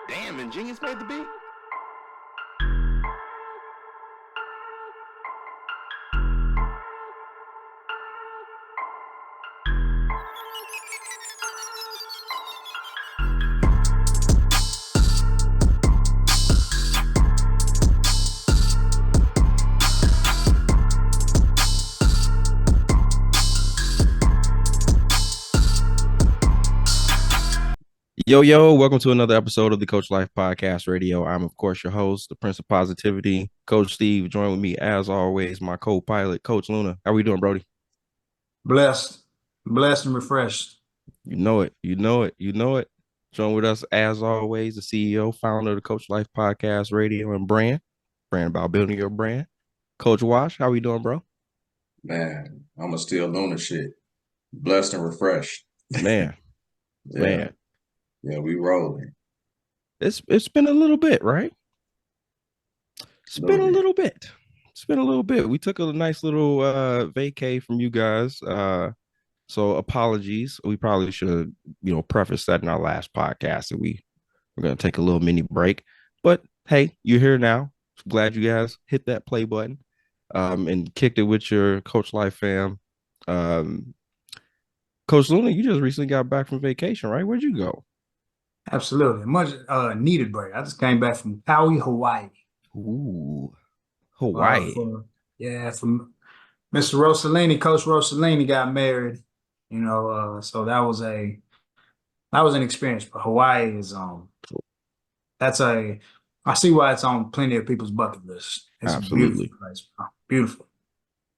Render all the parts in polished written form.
Damn, Ingenious made the beat. Yo, welcome to another episode of the Coach Life Podcast Radio. I'm, of course, your host, the Prince of Positivity, Coach Steve. Join with me, as always, my co-pilot, Coach Luna. How we doing, Brody? Blessed, blessed and refreshed. You know it. You know it. You know it. Join with us, as always, the CEO, founder of the Coach Life Podcast Radio and brand about building your brand. Coach Wash, how we doing, bro? Man, I'm a still Luna shit. Blessed and refreshed. Man, Yeah, man. yeah, we rolling. It's been a little bit, right? It's been a Little bit. little bit. It's been a little bit. We took a nice little vacay from you guys. So apologies. We probably should have, preface that in our last podcast that we're gonna take a little mini break. But hey, you're here now. Glad you guys hit that play button and kicked it with your Coach Life fam. Um, Coach Luna, you just recently got back from vacation, right? Where'd you go? Absolutely. Much needed break. I just came back from Kauai, Hawaii. Ooh, Uh, Hawaii. for, from Mr. Rossellini. Coach Rossellini got married, so that was an experience. But Hawaii is that's a I see why it's on plenty of people's bucket list. It's a beautiful Absolutely. place, bro. Beautiful.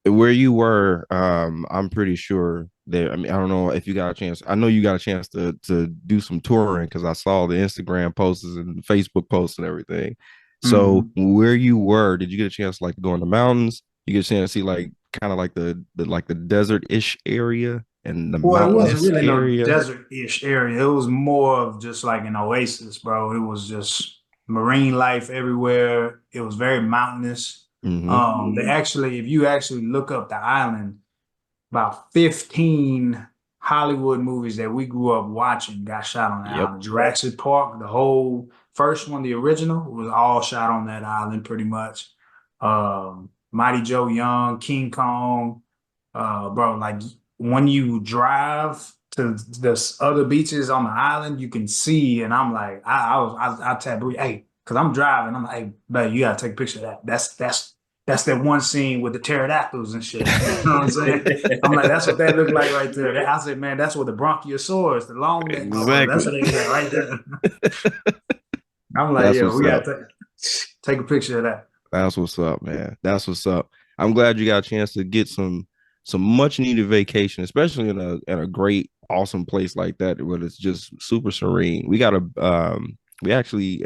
Where you were, I'm pretty sure that, I mean, I don't know if you got a chance. I know you got a chance to do some touring because I saw the Instagram posts and Facebook posts and everything. So Mhm. where you were, did you get a chance to like go in the mountains? You get a chance to see like kind of like the desert-ish area and the Well, it wasn't mountainous really no area? desert-ish area. It was more of just like an oasis, bro. It was just marine life everywhere. It was very mountainous. Mm-hmm. They actually, if you actually look up the island, about 15 Hollywood movies that we grew up watching got shot on the Yep. island. Jurassic Park, the whole first one, the original, was all shot on that island pretty much. Mighty Joe Young, King Kong, bro, like when you drive to the other beaches on the island, you can see, and I'm like, I tap Bree, hey, because I'm driving. I'm like, hey, babe, you gotta take a picture of that. That's that one scene with the pterodactyls and shit. You know what I'm saying? I'm like, that's what that looked like right there. I said, man, that's what the bronchiosaurus, the long neck motherfucker, that's Exactly. what they got right there. I'm like, That's yo, what's we up. gotta take a picture of that. That's what's up, man. That's what's up. I'm glad you got a chance to get some much needed vacation, especially in a great, awesome place like that where it's just super serene. We actually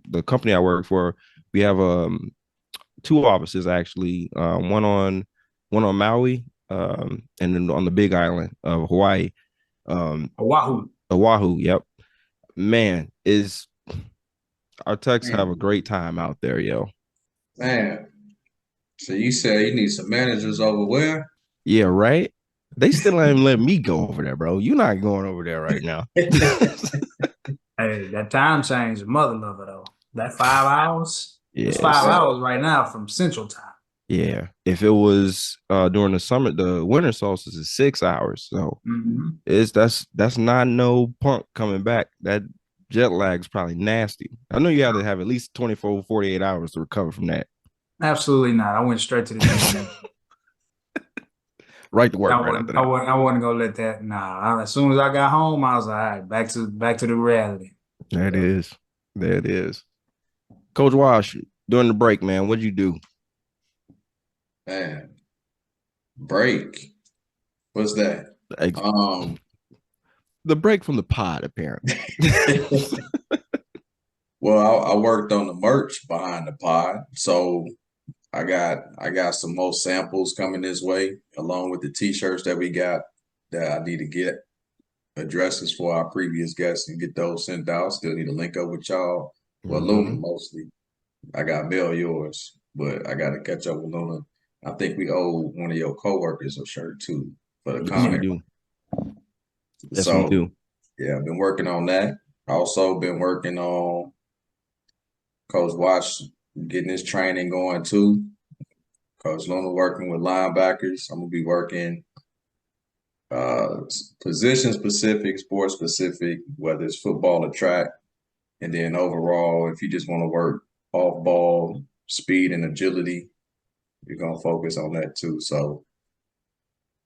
the company I work for, we have two offices actually, one on Maui, and then on the Big Island of Hawaii, Oahu. Oahu. Yep, man, is our techs have a Man, great time out there, yo. man. So you say you need some managers over where? Yeah, right. They still ain't letting me go over there, bro. You're not going over there right now. Hey, that time change, mother lover though. That 5 hours, it's five Yes. Yeah, hours right now from Central Time. Yeah. If it was during the summer, the winter solstice is 6 hours. So Mhm. it's that's not no punk coming back. That jet lag's probably nasty. I know you have to have at least 24, 48 hours to recover from that. Absolutely not. I went straight to the gym. Right to I work right after wasn't, I that. wasn't, I wasn't gonna let that. Nah, as soon as I got home, I was like, all right, back to the reality. There it yeah, is. There it is. Coach Wash, during the break, man, what'd you do? man. Break. What's that? Ex- Um, The break from the pod, apparently. well, I worked on the merch behind the pod, so I got some more samples coming this way, along with the t-shirts that we got that I need to get addresses for our previous guests and get those sent out. Still need to link up with y'all. Well, Luna Mm-hmm. mostly. I got mail yours, but I got to catch up with Luna. I think we owe one of your coworkers a shirt too for the Yes, we comic. do. Yes, we So do. yeah, I've been working on that. Also been working on Coach Watch getting his training going too. Coach Luna working with linebackers. I'm gonna be working uh, position specific, sport specific, whether it's football or track. And then overall, if you just want to work off ball, speed and agility, you're gonna focus on that too. So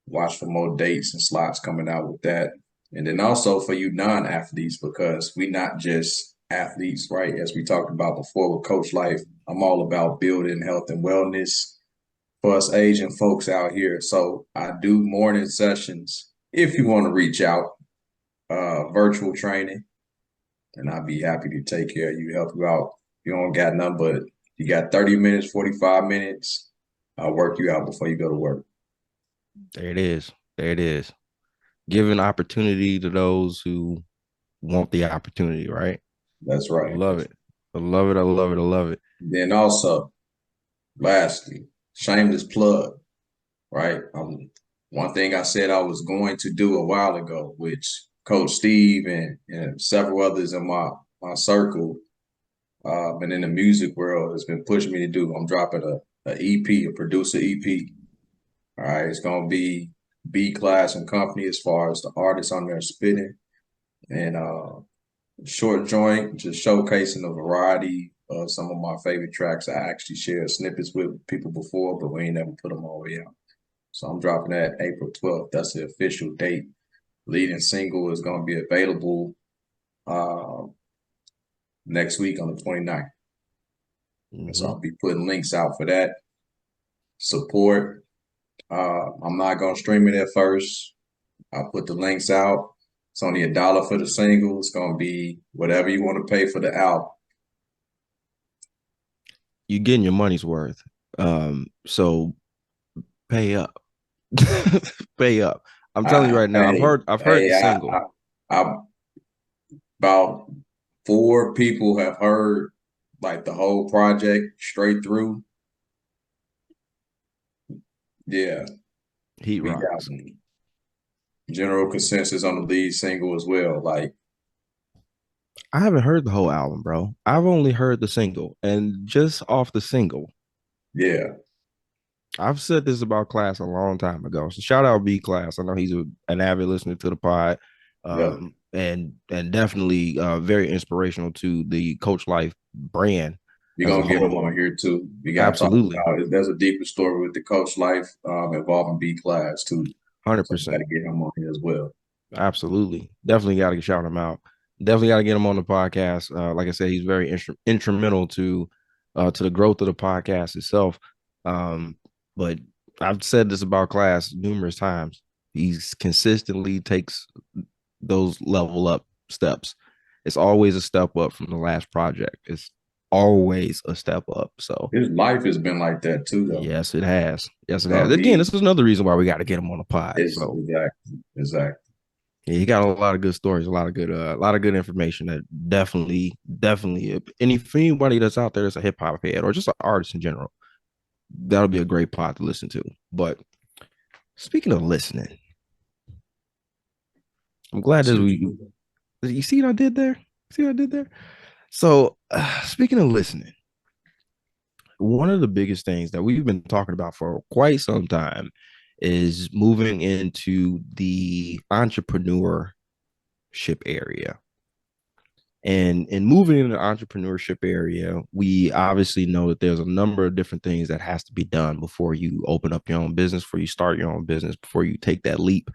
watch for more dates and slots coming out with that. And then also for you non-athletes, because we not just athletes, right? As we talked about before with Coach Life, I'm all about building health and wellness for us Asian folks out here. So I do morning sessions if you want to reach out, virtual training, and I'd be happy to take care of you, help you out. You don't got nothing, but you got 30 minutes, 45 minutes. I'll work you out before you go to work. There it is. There it is. Giving opportunity to those who want the opportunity, right? That's I right. love it. I love it. I love it. I love it. Then also, lastly, shameless plug, right? One thing I said I was going to do a while ago, which Coach Steve and several others in my circle and in the music world has been pushing me to do. I'm dropping a EP, a producer EP. All right, it's gonna be B class and company as far as the artists on there spitting, and short joint just showcasing a variety of some of my favorite tracks. I actually shared snippets with people before, but we ain't never put them all the way out. So I'm dropping that April 12th. That's the official date. Leading single is going to be available uh, next week on the 29th. Mm-hmm. So I'll be putting links out for that. Support. I'm not going to stream it at first. I'll put the links out. It's only $1 for the single. It's going to be whatever you want to pay for the album. You're getting your money's worth. So pay up. Pay up. I'm telling you right now. I've heard the single. About 4 people have heard like the whole project straight through. Yeah. Heat rocks. General consensus on the lead single as well. Like, I haven't heard the whole album, bro. I've only heard the single, and just off the single. Yeah. I've said this about Class a long time ago. So shout out B Class. I know he's an avid listener to the pod. And definitely very inspirational to the Coach Life brand. You're gonna get him on here too. You got absolutely. There's a deeper story with the Coach Life involving B Class too. 100%. So got to get him on here as well. Absolutely, definitely got to shout him out. Definitely got to get him on the podcast. Like I said, he's very instrumental to the growth of the podcast itself. But I've said this about Class numerous times. He's consistently takes those level up steps. It's always a step up from the last project. It's always a step up. So his life has been like that too, though. Yes, it has. Yes, it has. Again, this is another reason why we got to get him on the pod. So exactly. Yeah, he got a lot of good stories, a lot of good information that definitely, if anybody that's out there that's a hip hop head or just an artist in general, that'll be a great pod to listen to. But speaking of listening, I'm glad that you see what I did there? See what I did there? So speaking of listening, one of the biggest things that we've been talking about for quite some time is moving into the entrepreneurship area. And in moving into the entrepreneurship area, we obviously know that there's a number of different things that has to be done before you open up your own business, before you start your own business, before you take that leap.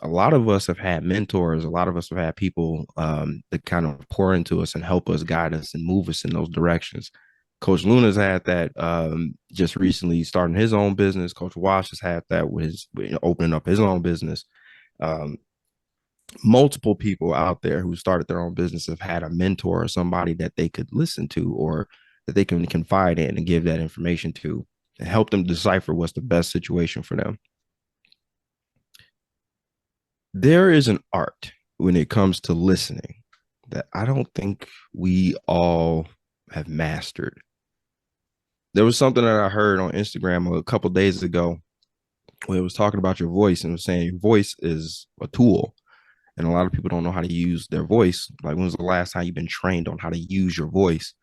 A lot of us have had mentors. A lot of us have had people that kind of pour into us and help us, guide us, and move us in those directions. Coach Luna's had that just recently starting his own business. Coach Wash has had that with opening up his own business. Multiple people out there who started their own business have had a mentor or somebody that they could listen to or that they can confide in and give that information to and help them decipher what's the best situation for them. There is an art when it comes to listening that I don't think we all have mastered. There was something that I heard on Instagram a couple of days ago where it was talking about your voice and it was saying your voice is a tool. And a lot of people don't know how to use their voice. Like, when was the last time you've been trained on how to use your voice?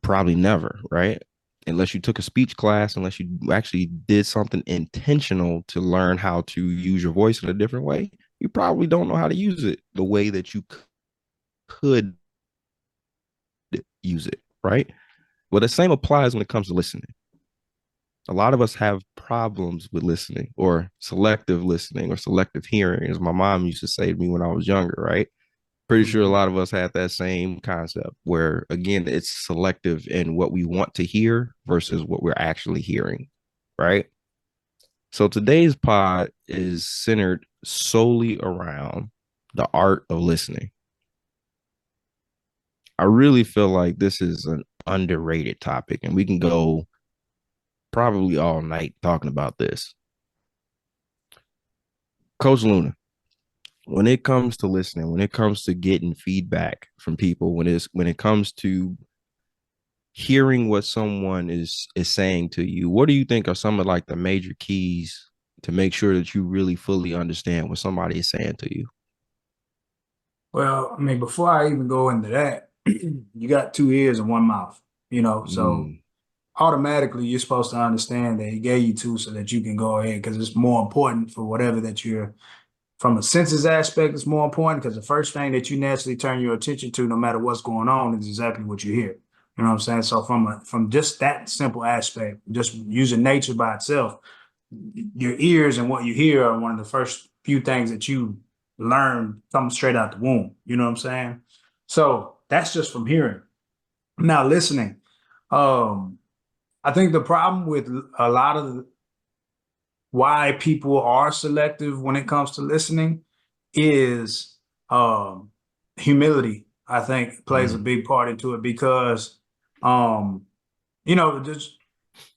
Probably never, right? Unless you took a speech class, unless you actually did something intentional to learn how to use your voice in a different way, you probably don't know how to use it the way that you could use it, right? Well, the same applies when it comes to listening. A lot of us have problems with listening or selective listening or selective hearing, as my mom used to say to me when I was younger, right? Pretty sure a Mhm. lot of us had that same concept where, again, it's selective in what we want to hear versus what we're actually hearing, right? So today's pod is centered solely around the art of listening. I really feel like this is an underrated topic, and we can go probably all night talking about this. Coach Luna, when it comes to listening, when it comes to getting feedback from people, when it comes to hearing what someone is saying to you, what do you think are some of like the major keys to make sure that you really fully understand what somebody is saying to you? Well, I mean, before I even go into that, you got two ears and one mouth, so Mm, automatically you're supposed to understand that he gave you two so that you can go ahead because it's more important for whatever that you're from a senses aspect, it's more important because the first thing that you naturally turn your attention to, no matter what's going on, is exactly what you hear. You know what I'm saying? So from just that simple aspect, just using nature by itself, your ears and what you hear are one of the first few things that you learn coming straight out the womb. You know what I'm saying? So that's just from hearing. Now listening. Um, I think the problem with a lot of why people are selective when it comes to listening is um humility. I think plays a mm, big part into it because um just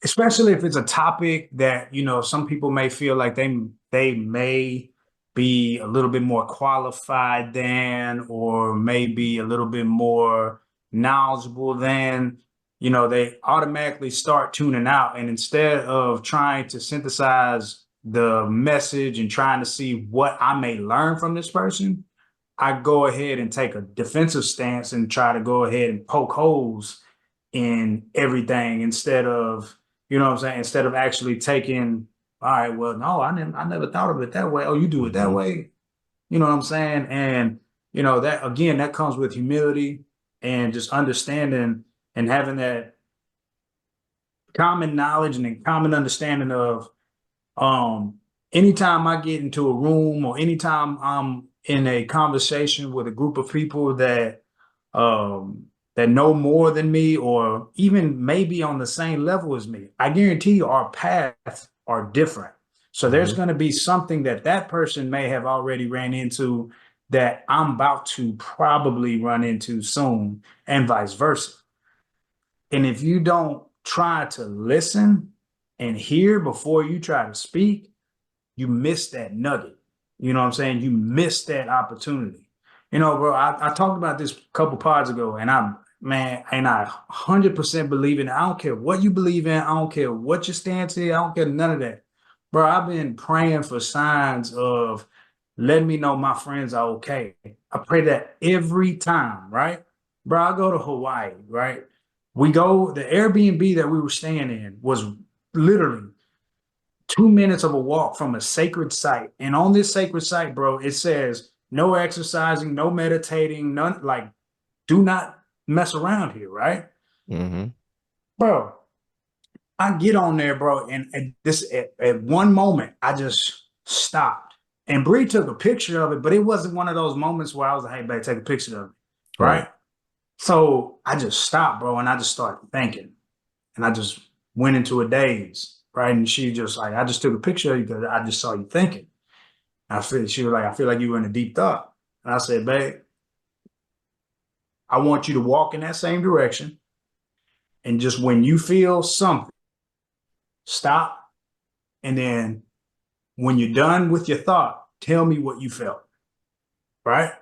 especially if it's a topic that some people may feel like they may be a little bit more qualified than or maybe a little bit more knowledgeable than they automatically start tuning out, and instead of trying to synthesize the message and trying to see what I may learn from this person, I go ahead and take a defensive stance and try to go ahead and poke holes in everything instead of, what I'm saying, instead of actually taking, all right, well, no, I never thought of it that way. Oh, you do it that mm-hmm, way. You know what I'm saying? And, that again, that comes with humility and just understanding and having that common knowledge and a common understanding of um, anytime I get into a room or anytime I'm in a conversation with a group of people that know more than me or even maybe on the same level as me, I guarantee you our paths are different. So there's mm-hmm, going to be something that that person may have already ran into that I'm about to probably run into soon, and vice versa. And if you don't try to listen and hear before you try to speak, you miss that nugget. You know what I'm saying? You miss that opportunity. Bro, I talked about this a couple pods ago, and I 100% believe in it. I don't care what you believe in. I don't care what your stance is. I don't care none of that. Bro, I've been praying for signs of letting me know my friends are okay. I pray that every time, right? Bro, I go to Hawaii, right? The Airbnb that we were staying in was literally 2 minutes of a walk from a sacred site. And on this sacred site, bro, it says no exercising, no meditating, none, like, do not mess around here, right? mm-hmm. Bro, I get on there, bro, and at one moment, I just stopped. And Bree took a picture of it, but it wasn't one of those moments where I was like, hey, babe, take a picture of it, Right. right? So I just stopped, bro, and I just started thinking. And I just went into a daze, right? And she just like, I just took a picture of you because I just saw you thinking. She was like, I feel like you were in a deep thought. And I said, babe, I want you to walk in that same direction. And just when you feel something, stop. And then when you're done with your thought, tell me what you felt. Right?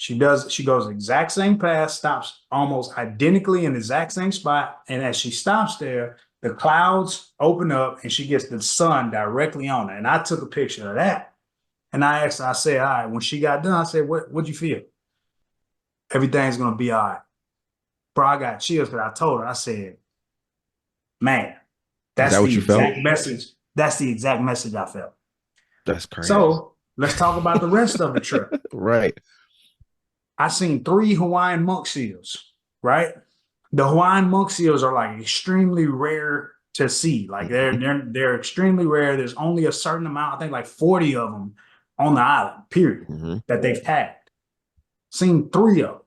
She goes the exact same path, stops almost identically in the exact same spot. And as she stops there, the clouds open up and she gets the sun directly on her. And I took a picture of that. And I asked her, I said, all right, when she got done, I said, what'd you feel? Everything's gonna be all right. bro, I got chills because I told her, I said, man, Is that's that what the you felt? exact message. That's the exact message I felt. That's crazy. So let's talk about the rest of the trip. Right. I seen 3 Hawaiian monk seals, right? The Hawaiian monk seals are like extremely rare to see. Like they're extremely rare. There's only a certain amount, I think like 40 of them on the island, period, Mm-hmm. that they've tagged. Seen 3 of them.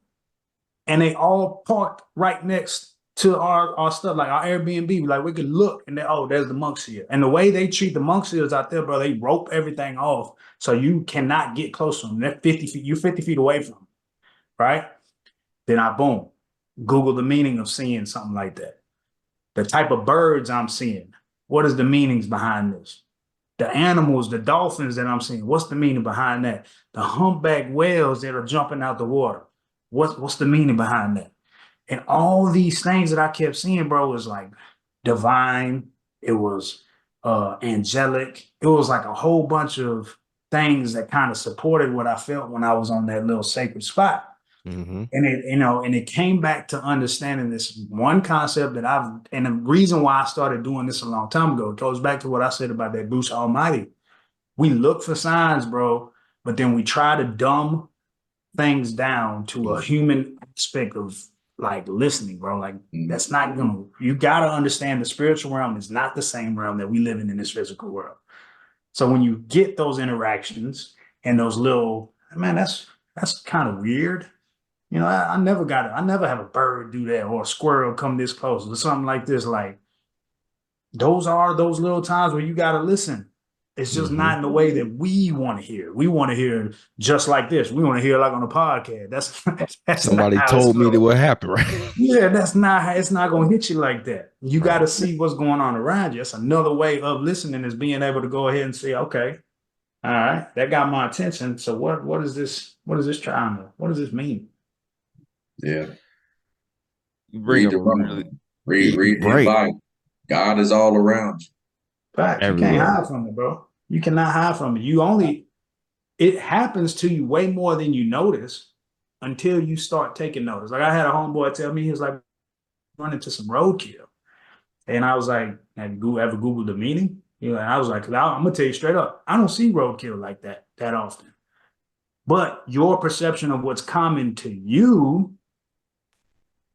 And they all parked right next to our stuff, like our Airbnb. Like we could look and there's the monk seal. And the way they treat the monk seals out there, bro, they rope everything off. So you cannot get close to them. They're 50 feet, you're 50 feet away from them, right? Then I boom, Google the meaning of seeing something like that. The type of birds I'm seeing. What is the meanings behind this? The animals, the dolphins that I'm seeing. What's the meaning behind that? The humpback whales that are jumping out the water. What's the meaning behind that? And all these things that I kept seeing, bro, was like divine. It was angelic. It was like a whole bunch of things that kind of supported what I felt when I was on that little sacred spot. Mm-hmm. And it came back to understanding this one concept and the reason why I started doing this a long time ago, it goes back to what I said about that Bruce Almighty. We look for signs, bro, but then we try to dumb things down to a human aspect of like listening, bro. Like that's not you gotta understand the spiritual realm is not the same realm that we live in this physical world. So when you get those interactions and those little, man, that's kind of weird. You know, I never have a bird do that or a squirrel come this close or something like this. Like those are those little times where you got to listen. It's just Mm-hmm. not in the way that we want to hear. We want to hear just like this. We want to hear like on a podcast. That's not Somebody how it's told me that going. what happened, right? Yeah, that's not how it's not going to hit you like that. You got Right. to see what's going on around you. That's another way of listening is being able to go ahead and say, okay, all right, that got my attention. So what is this? What is this trying to? What does this mean? Yeah. You bring Read up the a really read the right advice. God is all around you. Facts. You can't everywhere. hide from it, bro. You cannot hide from it. It happens to you way more than you notice until you start taking notice. Like I had a homeboy tell me, he was like, run into some roadkill. And I was like, have you ever Googled the meaning? I was like, I'm gonna tell you straight up, I don't see roadkill like that often. But your perception of what's common to you,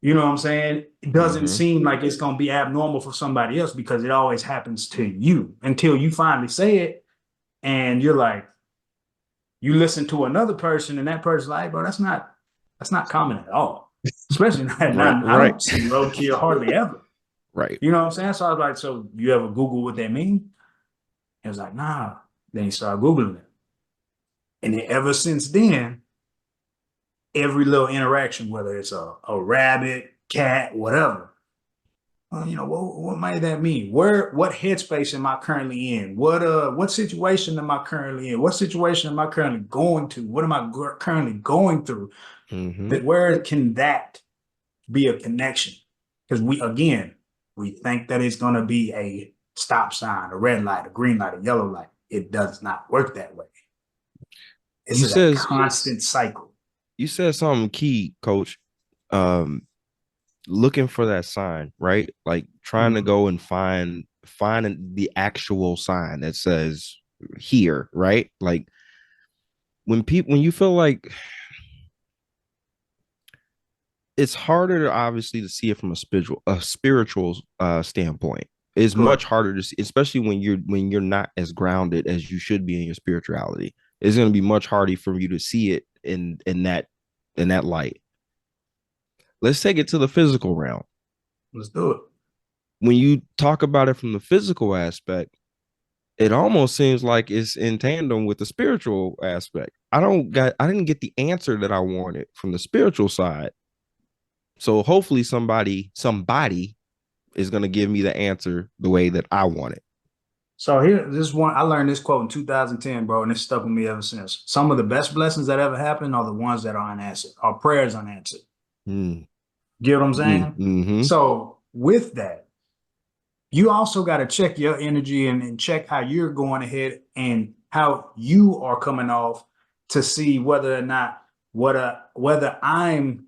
you know what I'm saying? It doesn't Mm-hmm. seem like it's gonna be abnormal for somebody else because it always happens to you until you finally say it and you're like, you listen to another person and that person's like, bro, that's not common at all. Especially Right, I right, don't see roadkill hardly ever. right. You know what I'm saying? So I was like, so you ever Google what that mean? He was like, nah. Then he started Googling it. And then ever since then, every little interaction, whether it's a rabbit, cat, whatever, what might that mean? What headspace am I currently in? What situation am I currently in? What situation am I currently going to? What am I currently going through? Mm-hmm. That where can that be a connection? Because we think that it's going to be a stop sign, a red light, a green light, a yellow light. It does not work that way. This You is a says constant cycle. you said something key, coach. Um, looking for that sign, right? Like trying to Mhm. go and find the actual sign that says here, right? Like when you feel like it's harder to obviously to see it from a spiritual standpoint. It's much Correct. harder to see, especially when you're not as grounded as you should be in your spirituality. It's going to be much harder for you to see it in that light. Let's take it to the physical realm. Let's do it. When you talk about it from the physical aspect, it almost seems like it's in tandem with the spiritual aspect. I didn't get the answer that I wanted from the spiritual side. So hopefully somebody is going to give me the answer the way that I want it. So here, this one, I learned this quote in 2010, bro, and it's stuck with me ever since. Some of the best blessings that ever happen are the ones that are unanswered, are prayers unanswered. Mm, Get what I'm saying? mm-hmm. So with that, you also got to check your energy and check how you're going ahead and how you are coming off to see whether or not whether I'm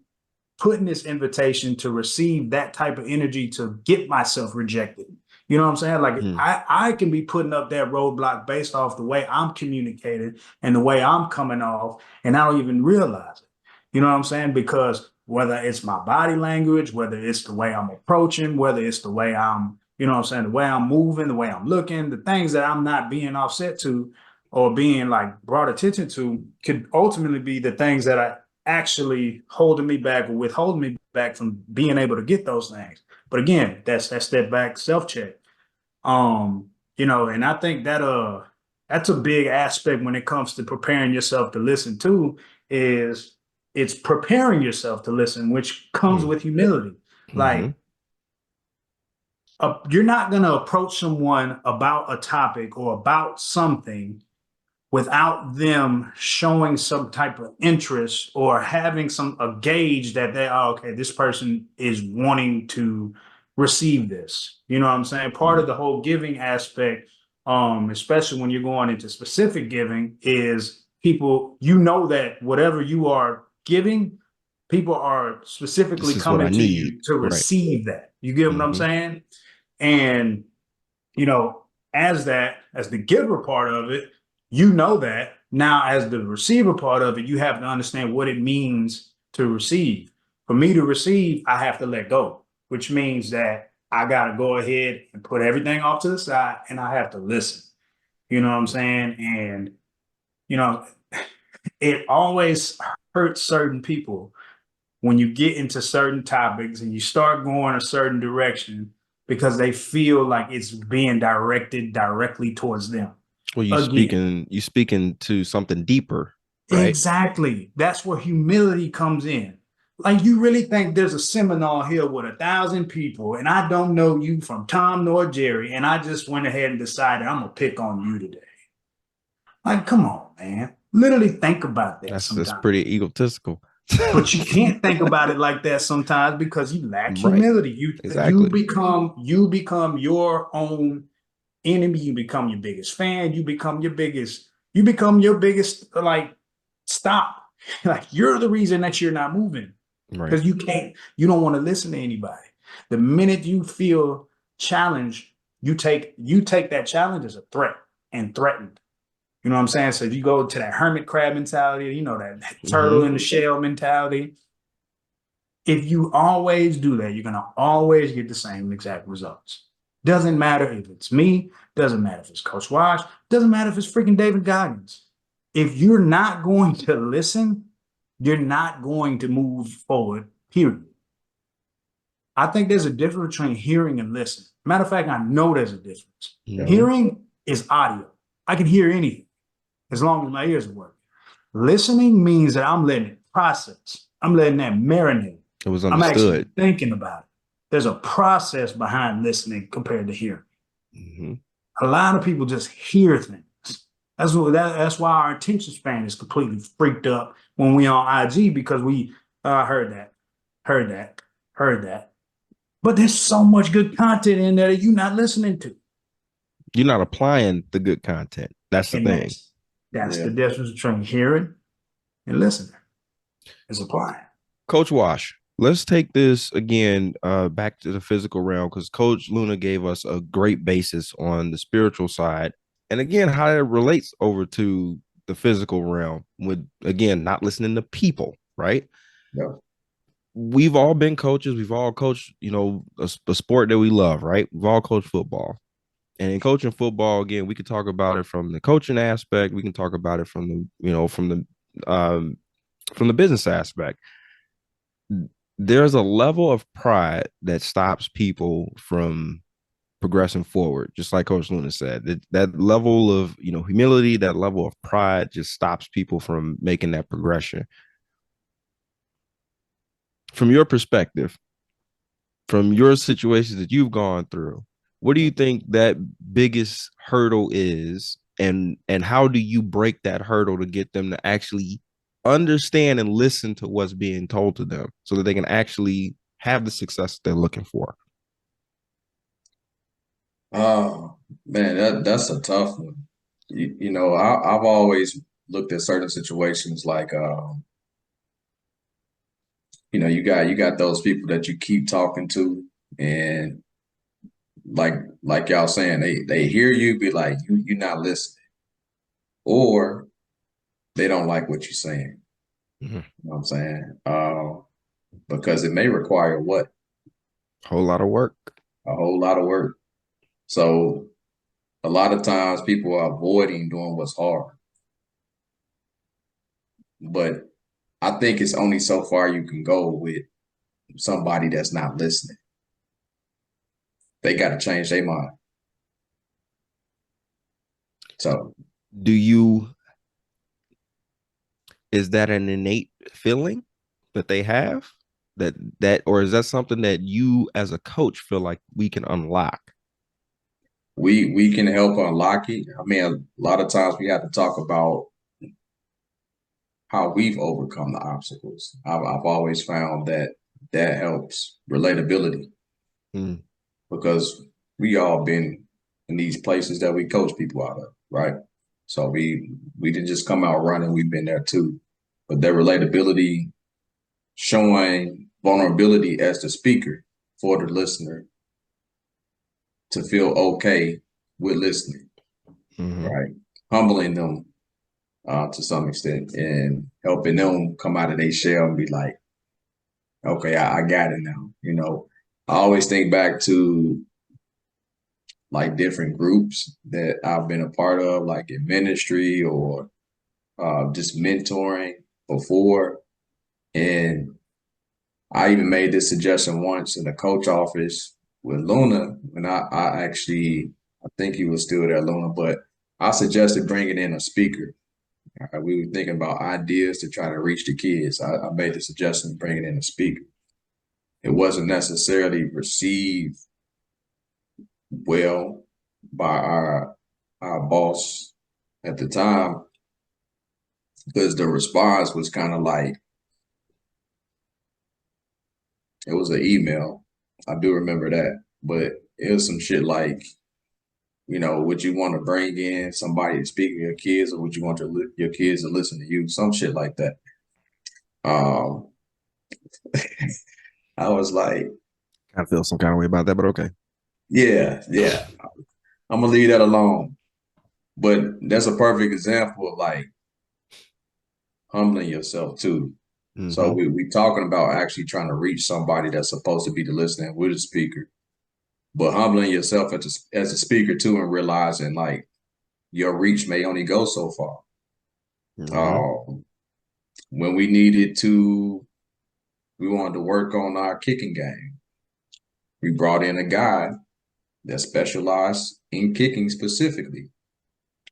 putting this invitation to receive that type of energy to get myself rejected. You know what I'm saying? Like I can be putting up that roadblock based off the way I'm communicating and the way I'm coming off, and I don't even realize it. You know what I'm saying? Because whether it's my body language, whether it's the way I'm approaching, whether it's the way I'm, you know what I'm saying, the way I'm moving, the way I'm looking, the things that I'm not being offset to or being like brought attention to could ultimately be the things that are actually holding me back or withholding me back from being able to get those things. But again, that's that step back self-check. You know, and I think that that's a big aspect when it comes to preparing yourself to listen to is it's preparing yourself to listen, which comes with humility. Like you're not going to approach someone about a topic or about something without them showing some type of interest or having a gauge that they, oh, okay, this person is wanting to receive this. You know what I'm saying? Part of the whole giving aspect, especially when you're going into specific giving, is people, you know, that whatever you are giving, people are specifically This is what I coming to need. you to Right. receive that. You get what I'm saying? And, you know, as the giver part of it, you know that. Now, as the receiver part of it, you have to understand what it means to receive. For me to receive, I have to let go, which means that I got to go ahead and put everything off to the side and I have to listen. You know what I'm saying? And, you know, it always hurts certain people when you get into certain topics and you start going a certain direction because they feel like it's being directed directly towards them. Well, Again, you speaking to something deeper, right? exactly. That's where humility comes in. Like, you really think there's a seminar here with 1,000 people and I don't know you from Tom nor Jerry, and I just went ahead and decided I'm gonna pick on you today. Like, come on, man. Literally think about that That's sometimes. pretty egotistical. But you can't think about it like that sometimes because you lack Right. humility. Exactly. You become your own enemy. You become your biggest fan. You become your biggest like stop. Like, you're the reason that you're not moving Right. because you don't want to listen to anybody. The minute you feel challenged, you take that challenge as a threat and threatened. You know what I'm saying? So if you go to that hermit crab mentality, you know, that turtle in the shell mentality, if you always do that, you're going to always get the same exact results. Doesn't matter if it's me, doesn't matter if it's Coach Wash, doesn't matter if it's freaking David Goggins. If you're not going to listen, you're not going to move forward, period. I think there's a difference between hearing and listening. Matter of fact, I know there's a difference. Hearing is audio. I can hear anything as long as my ears are working. Listening means that I'm letting it process. I'm letting that marinate. It was I'm actually understood. thinking about it. There's a process behind listening compared to hearing. A lot of people just hear things. That's why our attention span is completely freaked up when we on IG, because we heard that, heard that, heard that. But there's so much good content in there that you're not listening to. You're not applying the good content. That's the And thing. that's the difference between hearing and listening. Is applying. Coach Wash, let's take this again back to the physical realm, because Coach Luna gave us a great basis on the spiritual side. And again, how it relates over to the physical realm with, again, not listening to people, right? Yeah. We've all been coaches. We've all coached, you know, a sport that we love, right? We've all coached football. And in coaching football, again, we could talk about it from the coaching aspect. We can talk about it from the, you know, from the business aspect. There's a level of pride that stops people from progressing forward, just like Coach Luna said. That level of, you know, humility, that level of pride just stops people from making that progression. From your perspective, from your situations that you've gone through, what do you think that biggest hurdle is, and how do you break that hurdle to get them to actually understand and listen to what's being told to them so that they can actually have the success they're looking for? Oh man, that's a tough one. You know, I've always looked at certain situations like you got those people that you keep talking to, and like y'all saying, they hear you, be like, you're not listening, or they don't like what you're saying. Mhm. You know what I'm saying? Because it may require what? Whole lot of work. A whole lot of work. So a lot of times people are avoiding doing what's hard. But I think it's only so far you can go with somebody that's not listening. They got to change their mind. So Do you, is that an innate feeling that they have? Or is that something that you as a coach feel like we can unlock? we can help unlock it. I mean, a lot of times we have to talk about how we've overcome the obstacles. I've always found that that helps relatability Mm. because we all been in these places that we coach people out of, right? So we didn't just come out running, we've been there too. But that relatability, showing vulnerability as the speaker for the listener to feel okay with listening, Mm-hmm. right? Humbling them to some extent and helping them come out of their shell and be like, okay, I got it now. I always think back to like different groups that I've been a part of, like in ministry or just mentoring before. And I even made this suggestion once in the coach office with Luna when I actually, I think he was still there, Luna, but I suggested bringing in a speaker. We were thinking about ideas to try to reach the kids. I made the suggestion of bringing in a speaker. It wasn't necessarily received well by our boss at the time because the response was kind of like, it was an email. I do remember that, but it was some shit like, would you want to bring in somebody to speak to your kids, or would you want your kids to listen to you? Some shit like that. Um, I was like, I feel some kind of way about that, but okay. yeah, yeah, I'm gonna leave that alone. But that's a perfect example of like humbling yourself too. So Mm-hmm. we talking about actually trying to reach somebody that's supposed to be the listener with a speaker, but humbling yourself as a speaker too, and realizing like your reach may only go so far. Mm-hmm. Um, when we wanted to work on our kicking game. We brought in a guy that specialized in kicking specifically.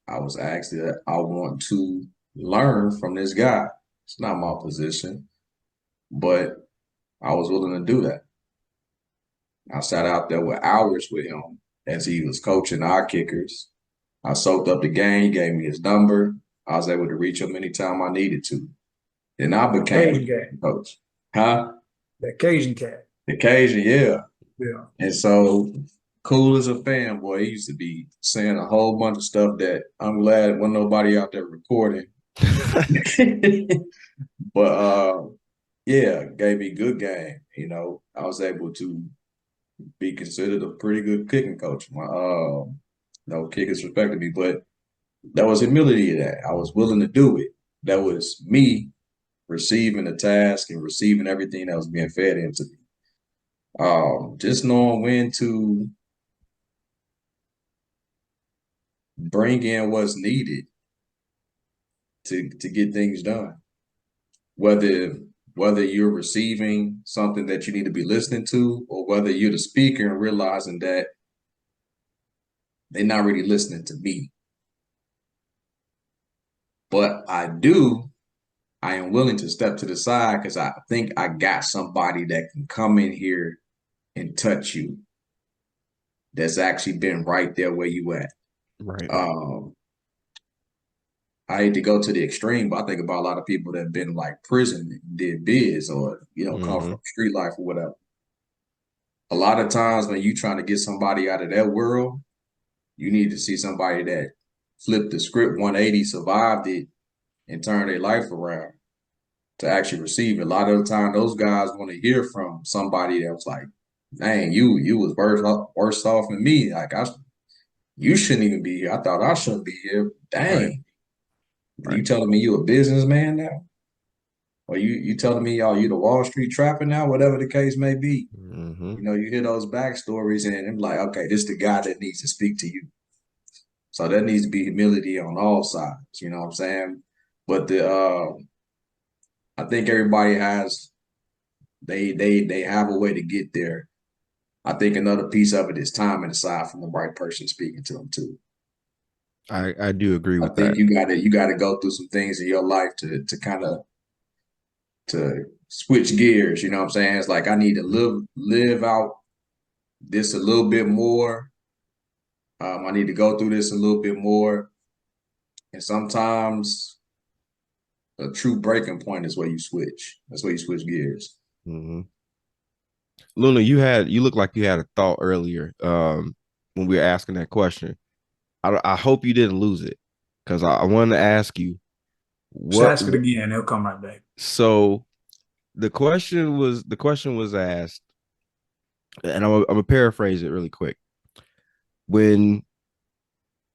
I was asked that I want to learn from this guy. It's not my position, but I was willing to do that. I sat out there with hours with him as he was coaching our kickers. I soaked up the game. He gave me his number. I was able to reach him anytime I needed to. Then I became Cajun cat. a coach. Huh? That Cajun cat. Occasion, yeah. Yeah. And so, cool as a fanboy, he used to be saying a whole bunch of stuff that I'm glad wasn't nobody out there recording. But yeah, gave me good game. I was able to be considered a pretty good kicking coach. My no kickers respected me, but there was humility in that. I was willing to do it. That was me receiving the task and receiving everything that was being fed into me. Just knowing when to bring in what's needed to get things done. Whether you're receiving something that you need to be listening to, or whether you're the speaker and realizing that they're not really listening to me. But I am willing to step to the side because I think I got somebody that can come in here and touch you that's actually been right there where you at. Right. Um, I hate to go to the extreme, but I think about a lot of people that have been like prison, did biz, or come Mm-hmm. from street life or whatever. A lot of times when you trying to get somebody out of that world, you need to see somebody that flipped the script 180, survived it, and turned their life around. to actually receive it. A lot of the time, those guys want to hear from somebody that was like, "Dang, you was worse off than me. Like you shouldn't even be here. I thought I shouldn't be here. Right. Dang, Right. you telling me you a businessman now, or you telling me y'all you the Wall Street trapper now, whatever the case may be." Mm-hmm. You know, you hear those backstories and I'm like, okay, this is the guy that needs to speak to you. So there needs to be humility on all sides. You know what I'm saying? But I think everybody has they have a way to get there. I think another piece of it is time and aside from the right person speaking to them too. I do agree I with think that. you gotta go through some things in your life to kind of to switch gears. You know what I'm saying? It's like I need to Mhm. live out this a little bit more. I need to go through this a little bit more. And sometimes a true breaking point is where you switch. That's where you switch gears. Mhm. Luna, you look like you had a thought earlier when we were asking that question. I hope you didn't lose it because I wanted to ask you Just what. ask it again. It'll come right back. So the question was asked, and I'm gonna paraphrase it really quick. When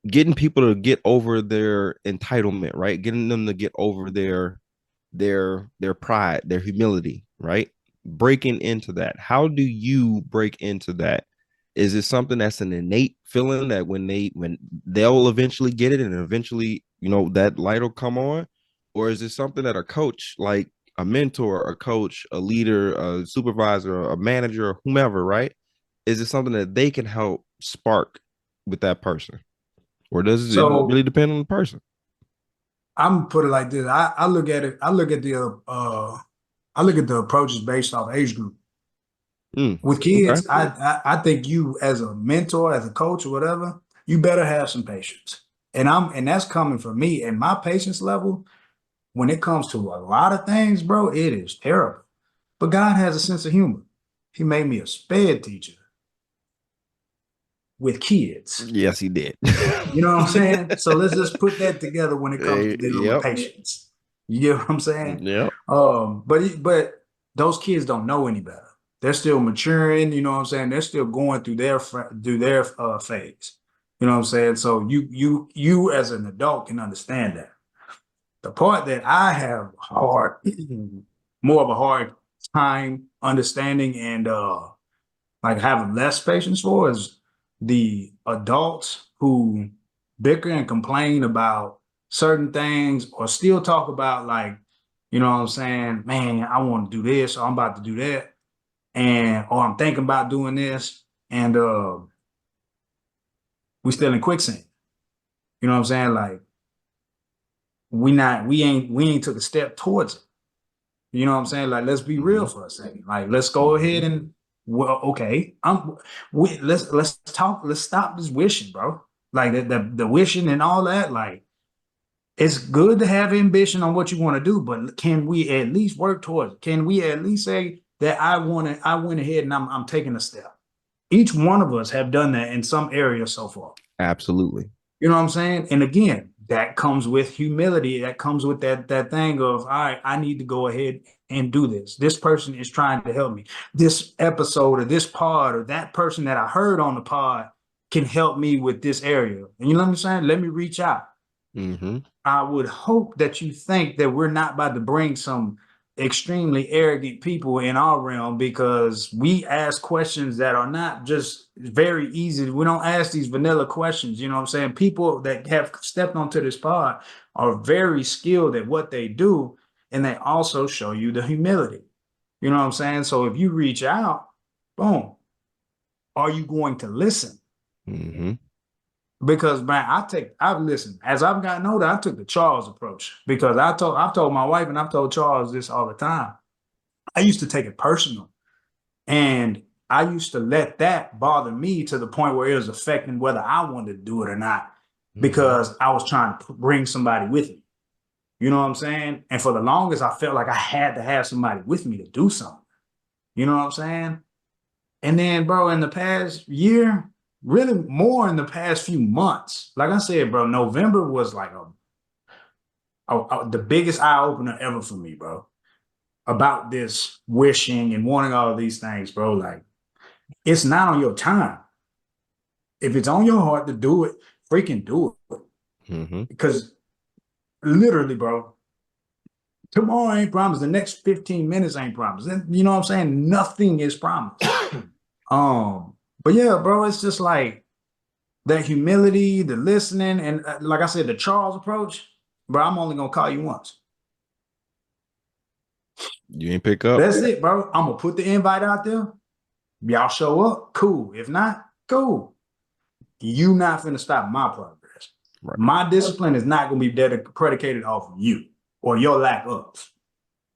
getting people to get over their entitlement, right? Getting them to get over their pride, their humility, right? Breaking into that. How do you break into that? Is it something that's an innate feeling that when they'll eventually get it and eventually, that light will come on? Or is it something that a coach, like a mentor, a coach, a leader, a supervisor, a manager, whomever, right? Is it something that they can help spark with that person? Or does it So really depend on the person? I'm gonna put it like this. I look at it. I look at the approaches based off age group. With Okay. kids, I think you as a mentor, as a coach, or whatever, you better have some patience. And that's coming from me. And my patience level, when it comes to a lot of things, bro, it is terrible. But God has a sense of humor. He made me a sped teacher with kids. Yes, he did. You know what I'm saying? So let's just put that together when it comes to dealing with Yep. patience. You get what I'm saying? Yep. But those kids don't know any better. They're still maturing. You know what I'm saying? They're still going through their phase. You know what I'm saying? So you as an adult can understand that. The part that I have more of a hard time understanding and like having less patience for is the adults who bicker and complain about certain things or still talk about like, you know what I'm saying, man, I want to do this or I'm about to do that and or I'm thinking about doing this and we still in quicksand. You know what I'm saying? Like we ain't took a step towards it. You know what I'm saying? Like, let's be real Mm-hmm. for a second. Like, let's go Mm-hmm. ahead and well, okay. Let's talk. Let's stop this wishing, bro. Like the wishing and all that. Like, it's good to have ambition on what you want to do, but can we at least work towards it? Can we at least say that I went ahead and I'm taking a step. Each one of us have done that in some area so far. Absolutely. You know what I'm saying? And again, that comes with humility. That comes with that thing of, all right, I need to go ahead and do this. This person is trying to help me. This episode or this pod or that person that I heard on the pod can help me with this area. And you know what I'm saying? Let me reach out. Mm-hmm. I would hope that you think that we're not about to bring some extremely arrogant people in our realm because we ask questions that are not just very easy. We don't ask these vanilla questions. You know what I'm saying? People that have stepped onto this pod are very skilled at what they do, and they also show you the humility. You know what I'm saying? So if you reach out, boom, are you going to listen? Mm-hmm. Because man, I've listened as I've gotten older. I took the Charles approach because I've told my wife and I've told Charles this all the time. I used to take it personal, and I used to let that bother me to the point where it was affecting whether I wanted to do it or not Mm-hmm. because I was trying to bring somebody with me. You know what I'm saying? And for the longest, I felt like I had to have somebody with me to do something. You know what I'm saying? And then, bro, in the past year, really more in the past few months, like I said, bro, November was like the biggest eye opener ever for me, bro. about this wishing and wanting all of these things, bro. Like, it's not on your time. If it's on your heart to do it, freaking do it. Mm-hmm. Because literally, bro, tomorrow ain't promised. The next 15 minutes ain't promised. And you know what I'm saying? Nothing is promised. But yeah, bro, it's just like that humility, the listening, and like I said, the Charles approach, bro, I'm only gonna call you once. You ain't pick up. That's it, bro. I'm gonna put the invite out there. Y'all show up, cool. If not, cool. You not finna stop my progress. Right. My discipline is not gonna be predicated off of you or your lack of.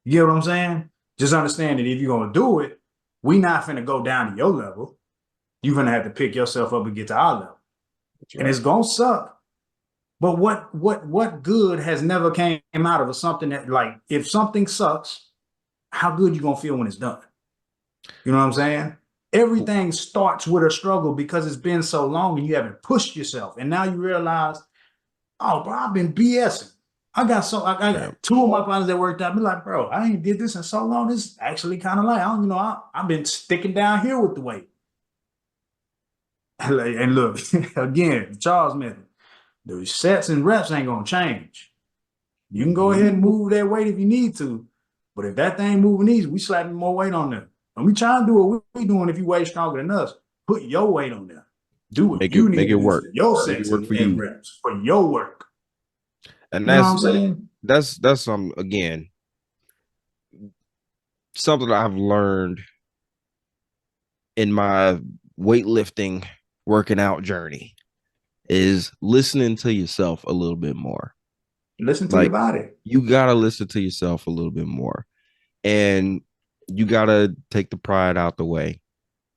You get what I'm saying? Just understand that if you're gonna do it, we not finna go down to your level. You're gonna have to pick yourself up and get to our level. That's And right. it's gonna suck. But what good has never came out of something that, like, if something sucks, how good you gonna feel when it's done? You know what I'm saying? Everything starts with a struggle because it's been so long and you haven't pushed yourself. And now you realize, oh, bro, I've been BSing. I got Yeah. two of my partners that worked out. Be like, bro, I ain't did this in so long. This is actually kind of like, I don't, you know, I've been sticking down here with the weight. And look, again, Charles method. The sets and reps ain't gonna change. You can go ahead and move that weight if you need to, but if that thing moving easy, we slapping more weight on there. And we trying to do what we doing if you way stronger than us. Put your weight on there. Do what Make you need it to do work. for your Make it sets work for and you. reps, for your work. And You know what I'm saying? that's again, something I've learned in my weightlifting working out journey is listening to yourself a little bit more. Listen to your Like, body. you gotta listen to yourself a little bit more. And you gotta take the pride out the way,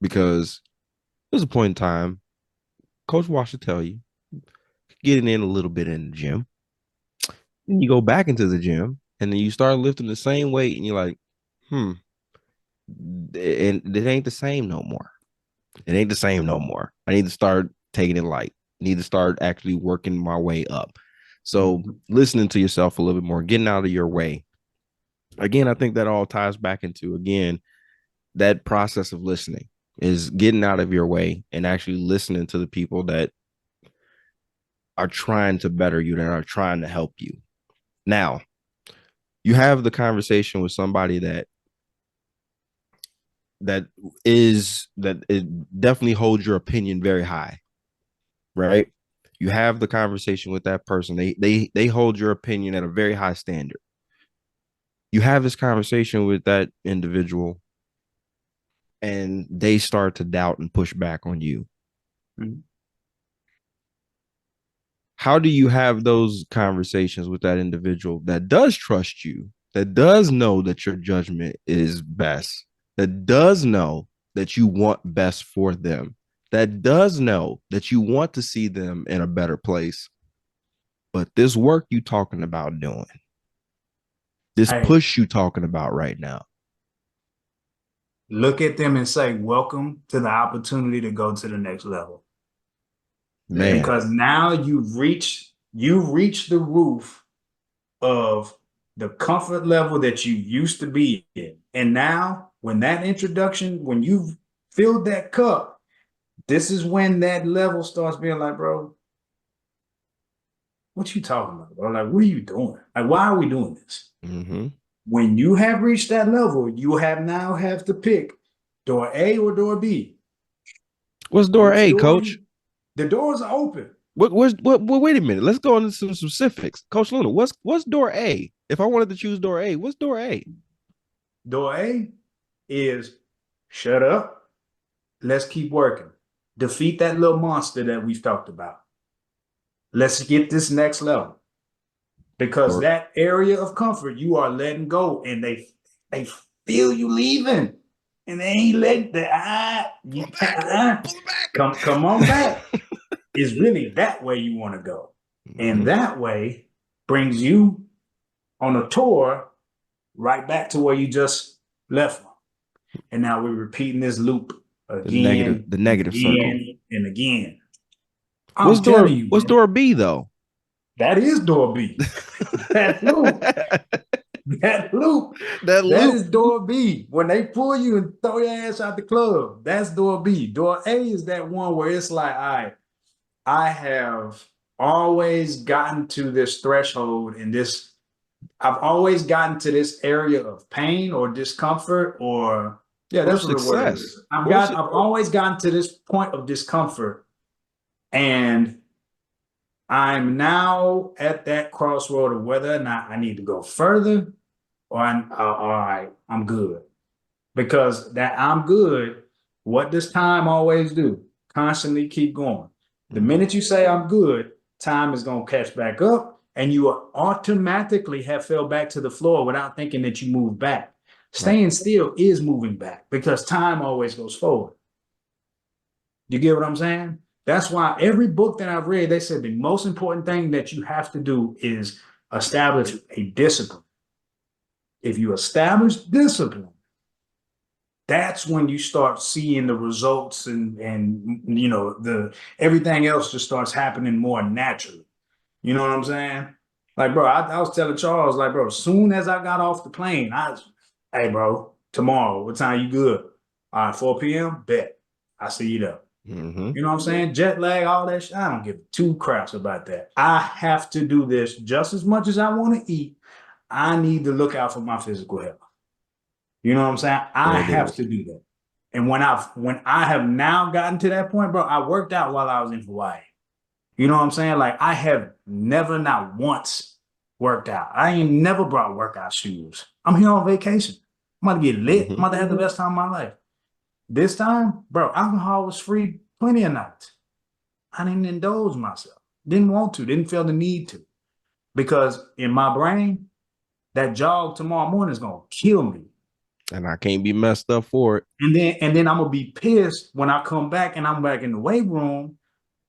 because there's a point in time, Coach Walsh will tell you, getting in a little bit in the gym. Then you go back into the gym and then you start lifting the same weight and you're like, and it ain't the same no more. It ain't the same no more. I need to start taking it light. I need to start actually working my way up. So listening to yourself a little bit more, getting out of your way. Again, I think that all ties back into, again, that process of listening is getting out of your way and actually listening to the people that are trying to better you, that are trying to help you. Now, you have the conversation with somebody that it definitely holds your opinion very high, right? You have the conversation with that person. They hold your opinion at a very high standard. You have this conversation with that individual and they start to doubt and push back on you. Mm-hmm. How do you have those conversations with that individual that does trust you, that does know that your judgment is best, that does know that you want best for them, that does know that you want to see them in a better place, but this work you talking about doing, this push you talking about right now? Look at them and say, welcome to the opportunity to go to the next level. Man. Because now you've reached the roof of the comfort level that you used to be in. And now when that introduction, when you've filled that cup, this is when that level starts being like, bro, what you talking about, bro? Like, what are you doing? Like, why are we doing this? Mm-hmm. When you have reached that level, you now have to pick door A or door B. What's door A, Coach? The doors are open. Wait a minute. Let's go into some specifics. Coach Luna, what's door A? If I wanted to choose door A, what's door A? Door A is shut up. Let's keep working. Defeat that little monster that we've talked about. Let's get this next level. Because that area of comfort, you are letting go, and they feel you leaving. And they ain't letting come on back. It's really that way you want to go. And that way brings you on a tour right back to where you just left from. And now we're repeating this loop again, the negative circle, and again. What's door B though? That is door B. That loop. That loop, That that loop. is door B. When they pull you and throw your ass out the club, that's door B. Door A is that one where it's like, all right, I have always gotten to this threshold and this, I've always gotten to this area of pain or discomfort or yeah, Or that's what the word success. is. I've always gotten to this point of discomfort, and I'm now at that crossroad of whether or not I need to go further or I'm all right, I'm good. Because that I'm good, what does time always do? Constantly keep going. The minute you say I'm good, time is going to catch back up and you will automatically have fell back to the floor without thinking that you moved back. Staying still is moving back because time always goes forward. You get what I'm saying? That's why every book that I've read, they said the most important thing that you have to do is establish a discipline. If you establish discipline, that's when you start seeing the results and you know the everything else just starts happening more naturally. You know what I'm saying? Like, bro, I was telling Charles, like, bro, as soon as I got off the plane, hey, bro, tomorrow, what time you good? All right, 4 p.m. Bet. I see you there. Mm-hmm. You know what I'm saying? Jet lag, all that shit. I don't give two craps about that. I have to do this just as much as I want to eat. I need to look out for my physical health. You know what I'm saying? I There it have is. to do that. And when I have now gotten to that point, bro, I worked out while I was in Hawaii. You know what I'm saying? Like I have never, not once, worked out. I ain't never brought workout shoes. I'm here on vacation. I'm about to get lit. I'm about to have the best time of my life. This time, bro, alcohol was free plenty of nights. I didn't indulge myself. Didn't want to. Didn't feel the need to. Because in my brain, that jog tomorrow morning is gonna kill me. And I can't be messed up for it. And then I'm gonna be pissed when I come back and I'm back in the weight room